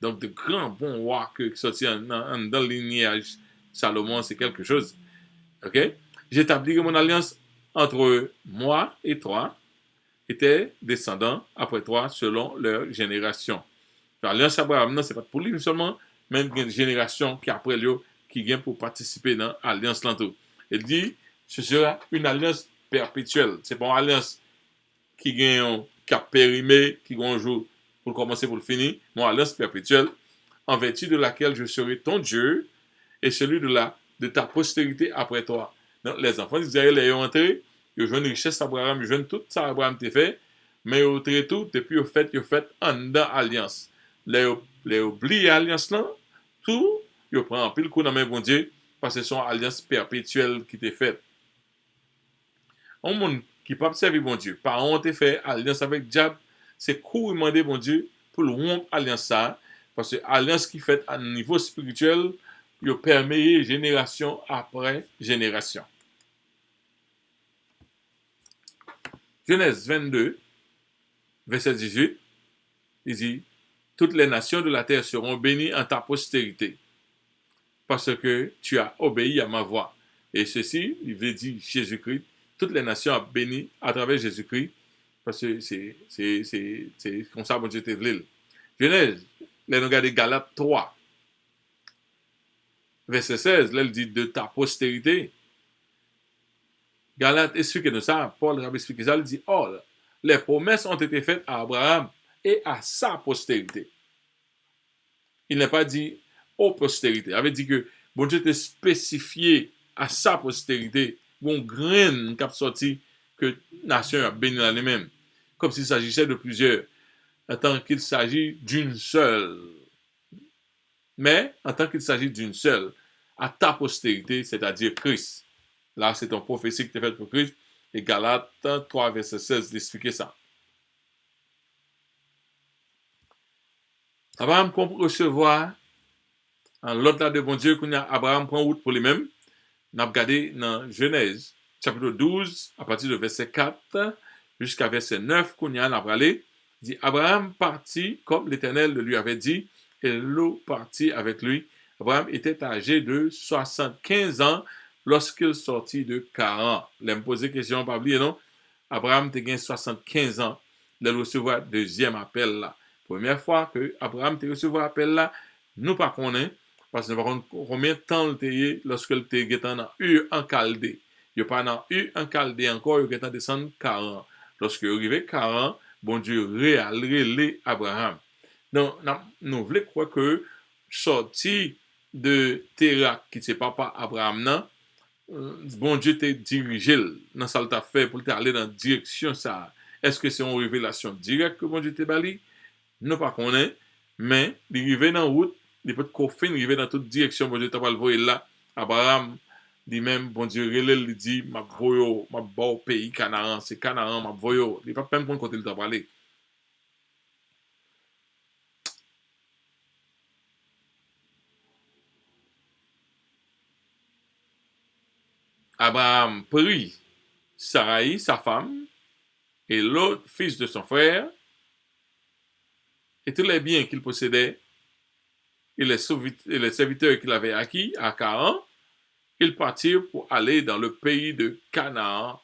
donc de grands bons rois qui sortirent dans le lignage Salomon, c'est quelque chose. Ok? J'établirai mon alliance entre moi et toi, et tes descendants après toi, selon leur génération. L'alliance Abraham, non, c'est pas pour lui seulement, même une génération qui après lui, qui vient pour participer dans l'alliance lantou. Il dit, ce sera une alliance perpétuelle. C'est pas une alliance qui gagne, qui a périmé, qui gagne un jour pour commencer, pour le finir. Mon alliance perpétuelle, en vertu de laquelle je serai ton Dieu et celui de ta postérité après toi. Donc, les enfants d'Israël ayant entré, ils ont une richesse d'Abraham, ils ont tout ça Abraham t'a fait, mais ils ont tout, depuis ils ont fait en dedans alliance. Les oubliés alliance là, tout, ils prennent un pile coup dans main bon Dieu, parce que c'est son alliance perpétuelle qui t'est faite. Un monde qui peut pas servir bon Dieu, par on t'a fait alliance avec diable, c'est court demander bon Dieu pour le rompre alliance ça, parce que alliance qui fait à niveau spirituel, il permet génération après génération. Genèse 22, verset 18, il dit, toutes les nations de la terre seront bénies en ta postérité, parce que tu as obéi à ma voix. Et ceci, il veut dire Jésus-Christ, toutes les nations sont bénies à travers Jésus-Christ, parce que c'est comme ça que Dieu te voulu. Genèse, là, nous regardons Galates 3, verset 16, là, il dit de ta postérité. Galates explique ça, Paul a expliqué ça, il dit, oh, les promesses ont été faites à Abraham et à sa postérité. Il n'a pas dit aux postérités. Il avait dit que bon Dieu était spécifié à sa postérité, bon grain qui a sorti que la nation a béni en elle-même, comme s'il s'agissait de plusieurs, en tant qu'il s'agit d'une seule. Mais en tant qu'il s'agit d'une seule, à ta postérité, c'est-à-dire Christ. Là, c'est une prophétie qui est faite pour Christ. Et Galates 3, verset 16, d'expliquer ça. Abraham qu'on peut recevoir en l'autre là de bon Dieu, quand Abraham prend route pour lui-même. Nous avons regardé dans Genèse, chapitre 12, à partir de verset 4 jusqu'à verset 9, qu'on y a parlé. Dit Abraham partit comme l'Éternel le lui avait dit, et Lot partit avec lui. Abraham était âgé de 75 ans lorsqu'il sortit de Charan. Là, me poser question, pas oublier, non? Abraham a 75 ans. Il recevoir deuxième appel là. Première fois que Abraham a recevoir appel là, nous pas connaissons. Parce que nous ne combien de temps il était lorsque il était dans Ur en Chaldée. Il n'est pas dans Ur en Chaldée encore, il est descendu 40. Lorsque il est arrivé 40, bon Dieu réalé Abraham. Donc, nous voulons croire que sorti de Terra, qui c'est papa Abraham, non, bon Dieu t'a dirigé dans ça t'a fait pour aller dans la direction ça. Est-ce que c'est une révélation directe que bon Dieu t'a bali? Nous pas connaît, mais il arrivé dans la route, il peut qu'on fin arriver dans toute direction bon Dieu t'a pas le voir là. Abraham lui-même bon Dieu il dit m'a voyo m'a bon pays Canaan, c'est Canaan m'a voyo, il pas même pour côté il t'a parlé. Abraham prit Sarai, sa femme, et l'autre fils de son frère, et tous les biens qu'il possédait, et les serviteurs qu'il avait acquis à Canaan, ils partirent pour aller dans le pays de Canaan.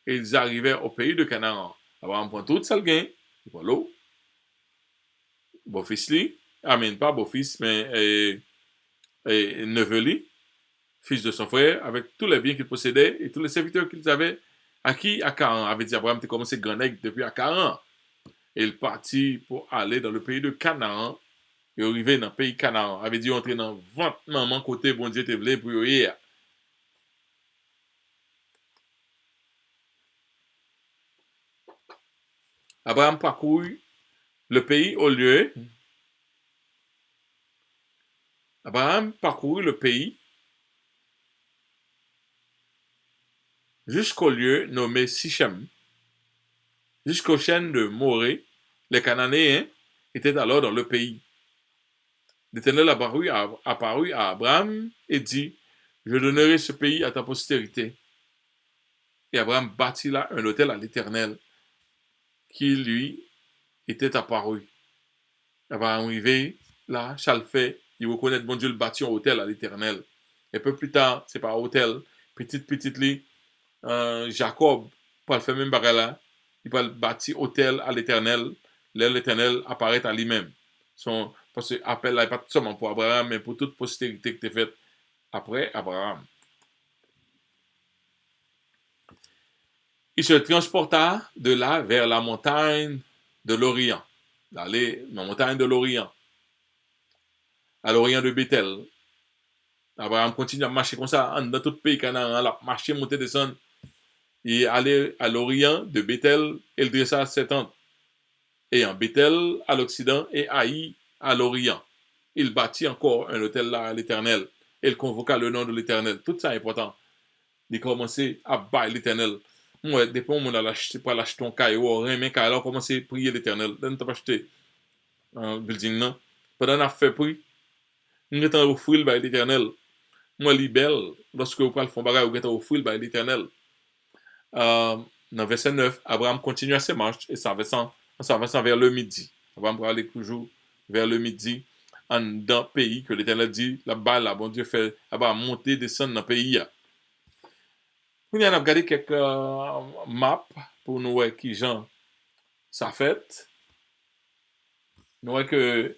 Et ils arrivèrent au pays de Canaan. Abraham prend tout ça le gain, il prend l'eau, beau-fils li, amène pas beau-fils, mais neveu li, fils de son frère, avec tous les biens qu'il possédait et tous les serviteurs qu'ils avaient acquis à Canaan. Avait dit Abraham, tu commencé grand nègre depuis à Canaan. Et il partit pour aller dans le pays de Canaan. Et arrivé dans le pays de Canaan. Avait dit entrer dans 20 maman côté bon Dieu te voulait pour hier. Abraham parcourt le pays au lieu. Abraham parcourt le pays jusqu'au lieu nommé Sichem, jusqu'aux chaînes de Morée. Les Cananéens étaient alors dans le pays. L'Éternel apparut à Abraham et dit, je donnerai ce pays à ta postérité. Et Abraham bâtit là un autel à l'Éternel qui lui était apparu. Abraham arrivé là, fait, il reconnaît bon Dieu le bâtit un autel à l'Éternel. Et peu plus tard, c'est pas autel, petite lit, Jacob, pour le faire même bagarre là, il va bâtir autel à l'Éternel, là l'Éternel apparaît à lui-même. Parce que l'appel là n'est pas seulement pour Abraham, mais pour toute postérité qui est faite après Abraham. Il se transporta de là vers la montagne de l'Orient, la montagne de l'Orient, à l'Orient de Bethel. Abraham continue à marcher comme ça, dans tout le pays Canaan, là, marcher, monter, descendre. Il allait à l'Orient de Bethel, il dressa ses tentes. Et en Bethel, à l'Occident, et Haï, à l'Orient. Il bâtit encore un hôtel là à l'Éternel. Il convoqua le nom de l'Éternel. Tout ça est important. Il commençait à bâtir l'Éternel. Moi, depuis on a acheté pour l'acheter un caillou, rien caillou, on commençait à prier l'Éternel. On t'a pas acheté un building non. Pendant qu'on a fait prix, on est en offrir par l'Éternel. Moi, libelle, lorsque vous parlez de bagage, vous êtes offrir par l'Éternel. Dans verset 9, Abraham continua ses marches et s'avançant vers le midi. Abraham va aller toujours vers le midi dans le pays que l'Éternel dit, là-bas, là, bon Dieu fait, Abraham monter, descendre dans le pays. On a regardé quelques maps pour nous voir qui gens ça fait. Nous voyons que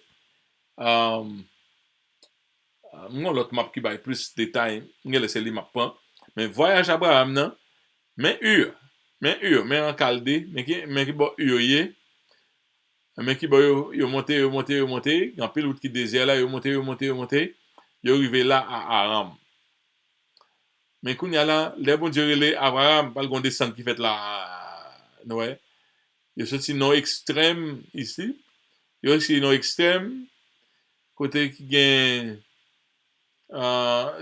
moi l'autre map qui va plus de détails, on va laisser les maps pas. Mais voyage Abraham non, mais mais en Chaldée, mais qui bon Ur mais qui bon yo monter, en pile route qui désert là, yo monter, yo arrivé là à Aram. Mais quand il y a là, les bon Dieu les Abraham, pas le descente qui fait là, ouais. Il y a ceci non extrême ici. Il y a aussi non extrême côté qui gagne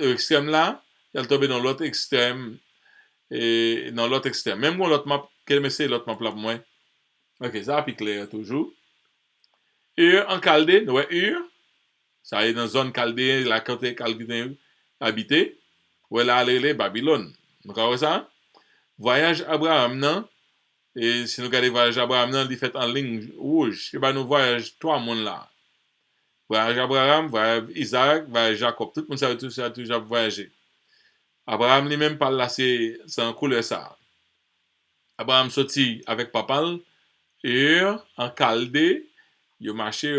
extrême là, il a tombé dans l'autre extrême et dans l'autre extrême. Même moi l'autre map, quel c'est l'autre map là pour moi. OK, ça a plus clair toujours. Ur en Chaldée, ouais, Ur, ça est dans zone Chaldée, la côté Chaldée habité. Ouais là les Babylone. Donc ça voyage Abraham non. Et si nous regardons le voyage Abraham, il fait en ligne rouge. Et bien, nous voyageons trois mondes là. Voyage Abraham, voyage Isaac, voyage Jacob. Tout le monde savait tout ça, toujours voyager. Abraham lui-même parle là, c'est en couleur ça. Abraham sorti avec papa, et en Chaldée, il marché,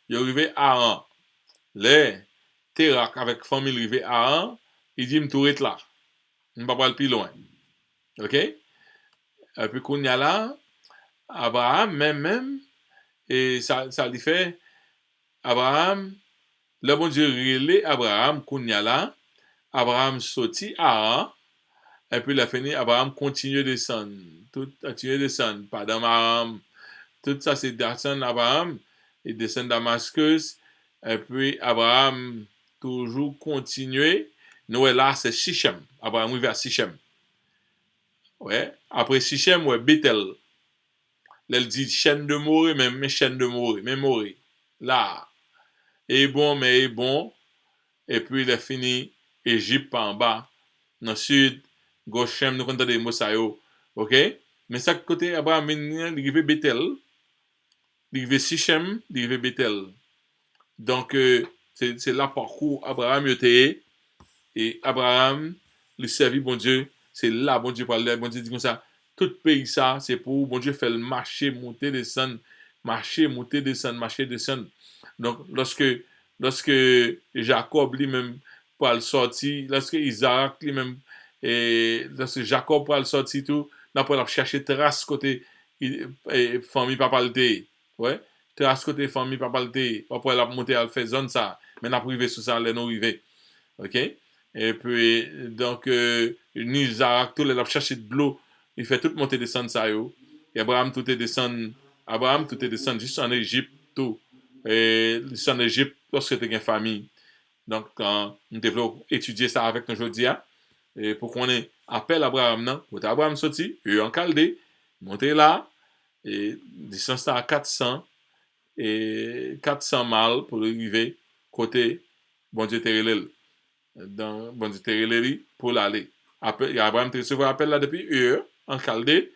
il arrivé à Haran. Les Térak avec famille arrivé à Haran, il dit, je vais là. Je ne vais pas aller plus loin. OK? Et puis, qu'on y a là, Abraham, même, et ça lui fait, Abraham, le bon Dieu relé Abraham, qu'on y a là, Abraham sorti à, et puis la fini, Abraham continue de descendre, pendant Abraham, tout ça c'est descendre Abraham, il descend Damascus, et puis Abraham toujours continuer, nous là c'est Sichem, Abraham arrive à Sichem. Ouais. Après Sichem, ouais, Bethel. Là, elle dit chaîne de Morée, mais chaîne de Morée, mais Morée. Là. Et bon, mais bon. Et puis, il a fini Égypte en bas. Dans le sud, Goshem, nous comptons des Moussaïo. OK? Mais ça, côté Abraham, il arrive Bethel. Il arrive Sichem, il arrive Bethel. Donc, c'est là parcours Abraham était. Et Abraham, le servi bon Dieu, c'est là bon Dieu parle, bon Dieu dit comme ça, tout pays ça, c'est pour bon Dieu faire le marché, monter, descendre, marcher, monter, descendre, marcher, descendre. Donc, lorsque Jacob lui-même pour le sortir, lorsque Isaac lui-même, et lorsque Jacob pour le sortir tout, là pour chercher trace côté famille papalité. Ouais, trace côté famille papalité, après la monter à faire zone ça, mais n'a privé sous ça, les non arrivé. OK? Et puis, donc, Isaac, tout le monde cherché de l'eau. Il fait tout monter descendre ça, yo. Et Abraham tout est descendu juste en Égypte, tout. Et juste en Égypte, lorsque tu as une famille. Donc, quand nous devons étudier ça avec nous aujourd'hui, et pour qu'on ait appel Abraham, non? Pour Abraham sorti, en Chaldée, monter là, et distance à 400 miles pour arriver côté bon Dieu Terrelel. Dans bon Dieu Terrelel pour l'aller. Abraham te recevoir appel là depuis en Chaldée,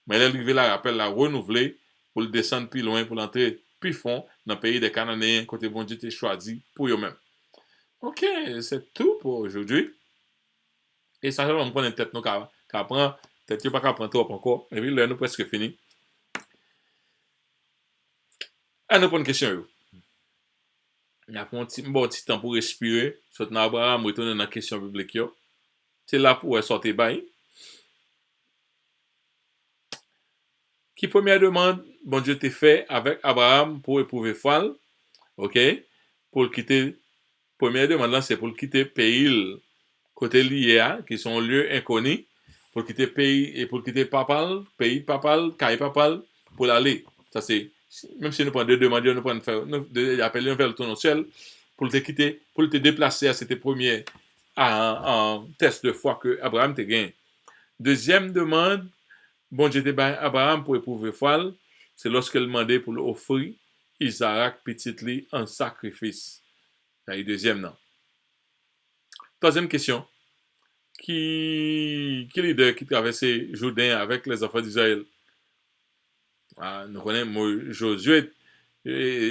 mais l'arrivée là, appel là renouvelé pour le descendre plus loin, pour l'entrer plus fond dans le pays des Cananéens, côté bon Dieu t'a choisi pour eux-mêmes. Ok, c'est tout pour aujourd'hui. Et ça, on prend une tête nous qu'à prendre, peut-être pas qu'à prendre trop encore, et puis là, nous presque fini. À nous prendre une question. Il y a un petit temps pour respirer. Soit Abraham retourne dans la question biblique. C'est là pour sortir bail. Qui première demande, bon Dieu t'a fait avec Abraham pour éprouver foi. Ok? Pour quitter, première demande là, c'est pour quitter pays côté lié, qui sont lieux inconnus, pour quitter pays et pour quitter papal, pays papal, caille papal, pour l'aller. Ça c'est, même si nous prenons deux demandes, nous prenons faire, nous appelons vers le tour ciel, pour te quitter, pour te déplacer à cette première en test de foi que Abraham te gagne. Deuxième demande, bon Dieu Abraham pour éprouver foi, c'est lorsqu'il demandait pour l'offrir Isaac petit lit en sacrifice. C'est le deuxième nom. Troisième question. Qui leader qui traversait Jourdain avec les enfants d'Israël? Nous connaissons Josué.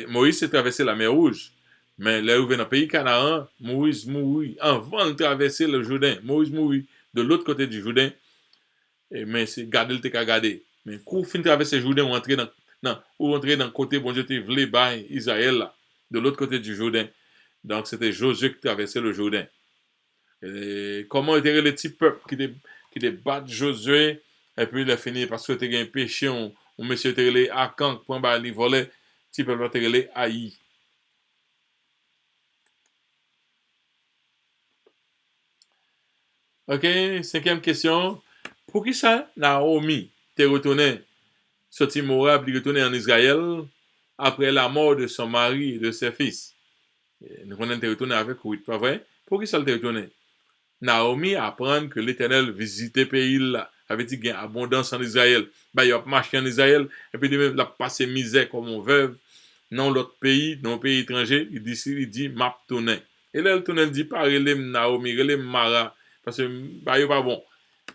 Moïse s'est traversé la mer Rouge. Mais là où dans le pays Canaan, Moïse mourit avant de traverser le Jourdain. Moïse mourit de l'autre côté du Jourdain. Mais c'est garder le qu'à garder. Mais quand fin traverser le Jourdain, on entrer dans le côté bon Dieu te voulait bailler Israël là, de l'autre côté du Jourdain. Donc c'était Josué qui traversait le Jourdain. Et comment était le petit peuple qui te bat Josué et puis il a fini parce que tu as un péché ou monsieur te relé à quand point bas il volait petit peuple te relé haï. OK, cinquième question. Pour qui ça Naomi t'est retourné sorti Moab, il retourné en Israël après la mort de son mari et de ses fils. Nous on est retourné avec Ruth, pas vrai? Pour qui ça t'est retourné? Naomi apprend que l'Éternel visitait le pays là, avait dit qu'il y a abondance en Israël. Ben, il a marché en Israël, et puis il a passé misère comme on veut, dans l'autre pays, dans un pays étranger, il dit, m'a tourné. Et là, le tourné dit, pas relève Naomi, relève Mara, parce que, bah, il pas bon.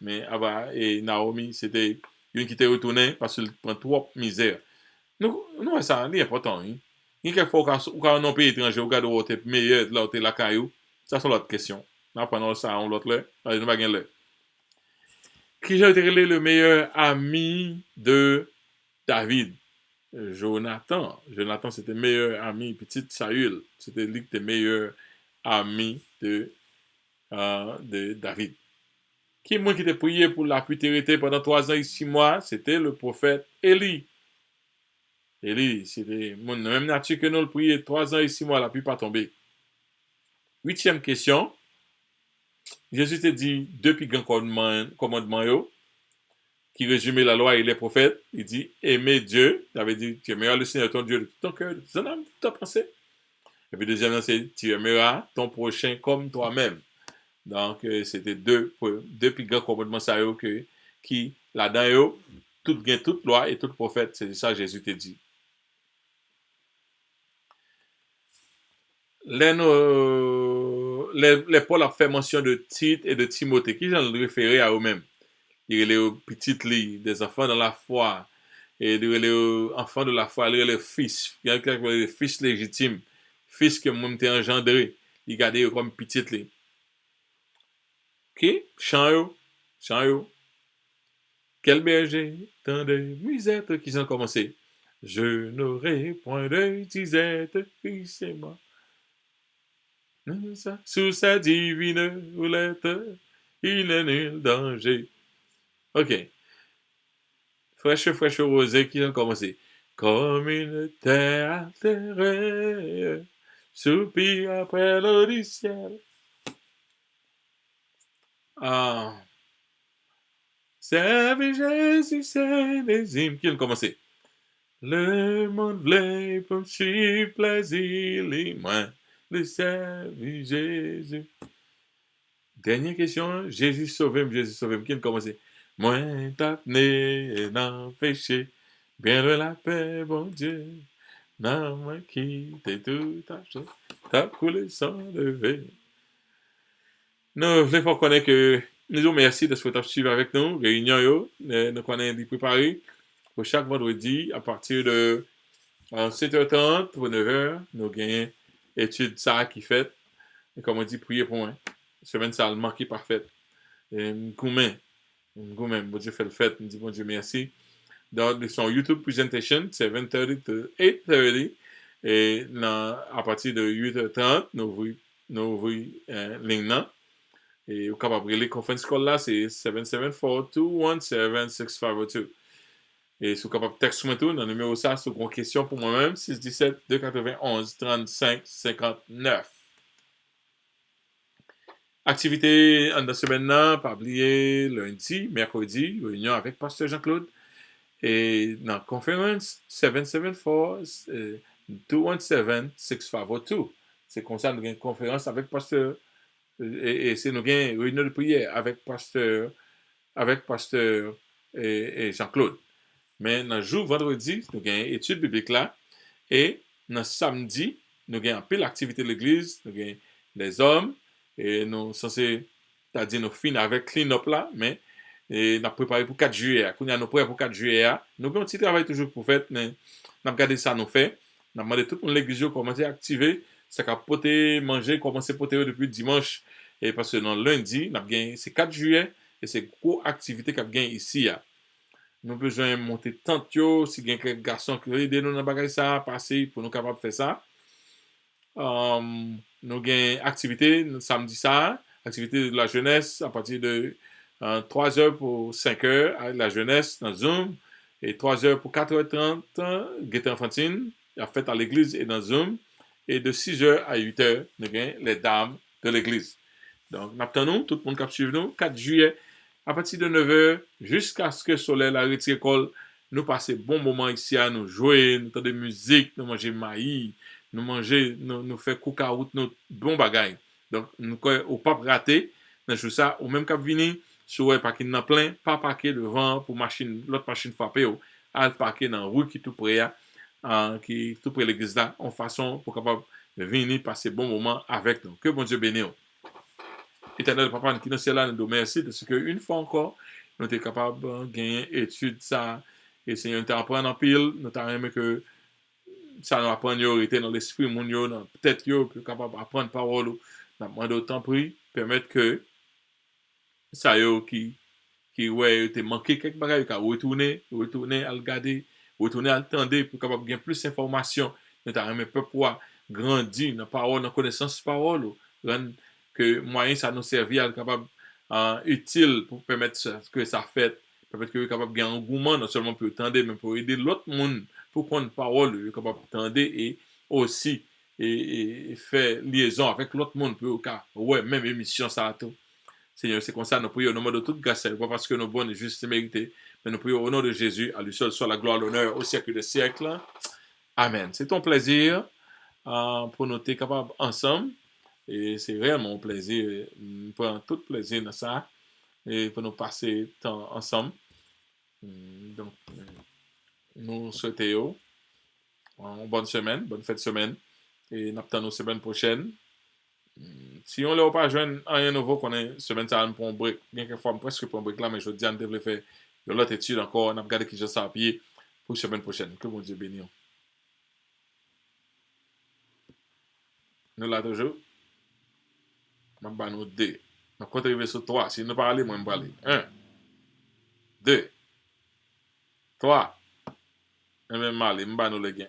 Mais, et Naomi, c'était une qui était retournée parce qu'il prend trop misère. Nous, ça, c'est important, hein. Il y a quelquefois, quand on est un pays étranger, on regarde où est meilleur, là où est la caillou, ça, c'est l'autre question. Nous prenons ça en l'autre là. Allez, nous pas là. Qui a été le meilleur ami de David? Jonathan. Jonathan, c'était le meilleur ami. Petit Saül, c'était lui qui était meilleur ami de David. Qui moi qui t'a prié pour la putérité pendant 3 ans et 6 mois? C'était le prophète Élie. Élie, c'était mon même nature que nous le prier 3 ans et 6 mois, la pluie pas tomber. 8e question. Jésus te dit depuis grand commandement qui résumait la loi et les prophètes. Il dit aimer Dieu. Il avait dit tu aimeras le Seigneur ton Dieu de tout ton cœur, de ton âme, de toute ta pensée. Et puis deuxièmement, c'est tu aimeras ton prochain comme toi-même. Donc c'était deux plus grands commandements qui là-dedans toute loi et tout prophète, c'est ça Jésus te dit. Les Paul a fait mention de Tite et de Timothée, qui j'en référé à eux-mêmes. Il est les petites lits, des enfants dans la foi, et les enfants de la foi, les fils, il y a les fils légitimes, fils que moi t'ai engendré, il gardait comme petites lits. Ok, chant yo. Quel berger, tant de musettes qui ont commencé. Je n'aurai point de disette, oui c'est moi. Sous sa divine roulette, il n'est nul danger. Ok. Fraîche rosée qui ont commencé. Comme une terre altérée, soupir après l'eau du ciel. Ah, Servir Jésus, c'est les hymnes. Qui a commencé? Le monde voulait pour me suivre plaisir, les mains, le servir Jésus. Dernière question, Jésus sauve-moi, Jésus sauve-moi. Qui a commencé? Moi, t'as né dans péché, bien de la paix, bon Dieu. Non, moi, quitte tout à chose, t'as coulé sans lever. Nous voulons connaître que nous vous merci de ce que tu as suivi avec nous. Réunion, nous connaissons préparé pour chaque vendredi à partir de 7h30 pour 9h. Nous gagnons étude ça qui fait. Et comme on dit, priez pour moi. Semaine ça a manqué parfaite. Goumen, bon Dieu fait le fait. Nous disons bon Dieu merci. Dans son YouTube presentation, 7:30 to 8:30. Et à partir de 8h30, nous ouvrons ligne. Et vous capable de les conference call là, c'est 774-217-6502. Et si vous capable de texter moi tout, dans le numéro ça, c'est une question pour moi-même, 617-291-3559. Activité en la semaine là, pas oublier lundi, mercredi, réunion avec Pasteur Jean-Claude. Et dans la conférence, 774-217-6502. C'est comme ça, nous avons une conférence avec Pasteur. Et c'est nous avons une réunion de prière avec Pasteur et Jean-Claude. Mais dans le jour vendredi, nous avons une étude biblique là. Et dans samedi, nous avons un peu l'activité de l'église. Nous avons les hommes. Et nous sommes censés, c'est-à-dire nous finissons avec clean-up là. Mais nous avons préparé pour 4 juillet. Quand nous avons préparé pour 4 juillet, nous avons un petit travail toujours pour faire. Nous avons regardé ça, nous fait. Nous avons demandé tout le monde l'église commencer à activer. C'est qu'à poter, manger, commencer à poter depuis dimanche. Et parce que dans lundi, c'est 4 juillet. Et c'est une grosse activité qu'on a gagné ici. Nous avons besoin de monter tant yo, si il y a quelques garçons qui veulent aider nous dans bagage ça, passer pour nous capables de faire ça. Nous avons une activité samedi ça, activité de la jeunesse à partir de 3h pour 5h avec la jeunesse dans Zoom et 3h pour 4h30 gaieté enfantine, la fête à l'église et dans Zoom et de 6h à 8h nous avons les dames de l'église. Donc, maintenant, tout le monde qui suit nous, 4 juillet, à partir de 9h, jusqu'à ce que le soleil la retire l'école, nous passons bon moment ici à nous jouer, nous entendre de musique, nous manger maïs, nous faire coca-route, nous bon bagaille. Donc, nous au pas rater, dans ça, ou même quand venir, sur un parking dans plein, pas parquer devant pour l'autre machine frappée, à parquer dans la rue qui tout près, qui tout près l'église là, en façon pour capable venir passer bon moment avec nous. Que bon Dieu bénisse. Éternel Papa, qui nous sommes là, nous nous remercions de ce qu'une fois encore, nous sommes capables de gagner étude ça. Et Seigneur, nous t'apprends en pile, nous t'aimons que ça nous apprend dans l'esprit, dans la tête, que nous capable d'apprendre parole. Nous demandons autant prix, permettre que ça qui ouais, te manqué quelque chose, qu'à retourner à le garder, retourner à le tendre pour capable de gagner plus d'informations. Nous t'aimons pour grandir dans la parole, dans la connaissance de parole. Que moyen ça nous servir à être capable utile pour permettre que ça fait permettre que nous capable de gagner un engouement non seulement pour tendre mais pour aider l'autre monde pour prendre parole capable de tendre et aussi et faire liaison avec l'autre monde pour ouais même émission ça tout Seigneur c'est comme ça nous prions au nom de toute grâce pas parce que nous bonnes et justes mérités mais nous prions au nom de Jésus à lui seul soit la gloire l'honneur au siècle des siècles amen. C'est ton plaisir pour nous être capables ensemble. Et c'est réellement un plaisir, nous prenons tout plaisir dans ça, et pour nous passer temps ensemble. Donc, nous souhaitons une bonne semaine, bonne fête de semaine, et nous attendons nos semaines prochaines. Si on ne l'a pas joint rien nouveau, qu'on est semaine ça pour un break, bien que fois presque pour un break là, mais je dis on devrait faire l'autre étude encore, on a regardé qui je sais à pied pour la semaine prochaine. Que mon Dieu bénisse. Nous là toujours. Je vais nous 2. Je vais arriver sur 3. Si nous parlons, moi, je vais parler. 1, 2, 3. Je vais aller, je vais nous le gain.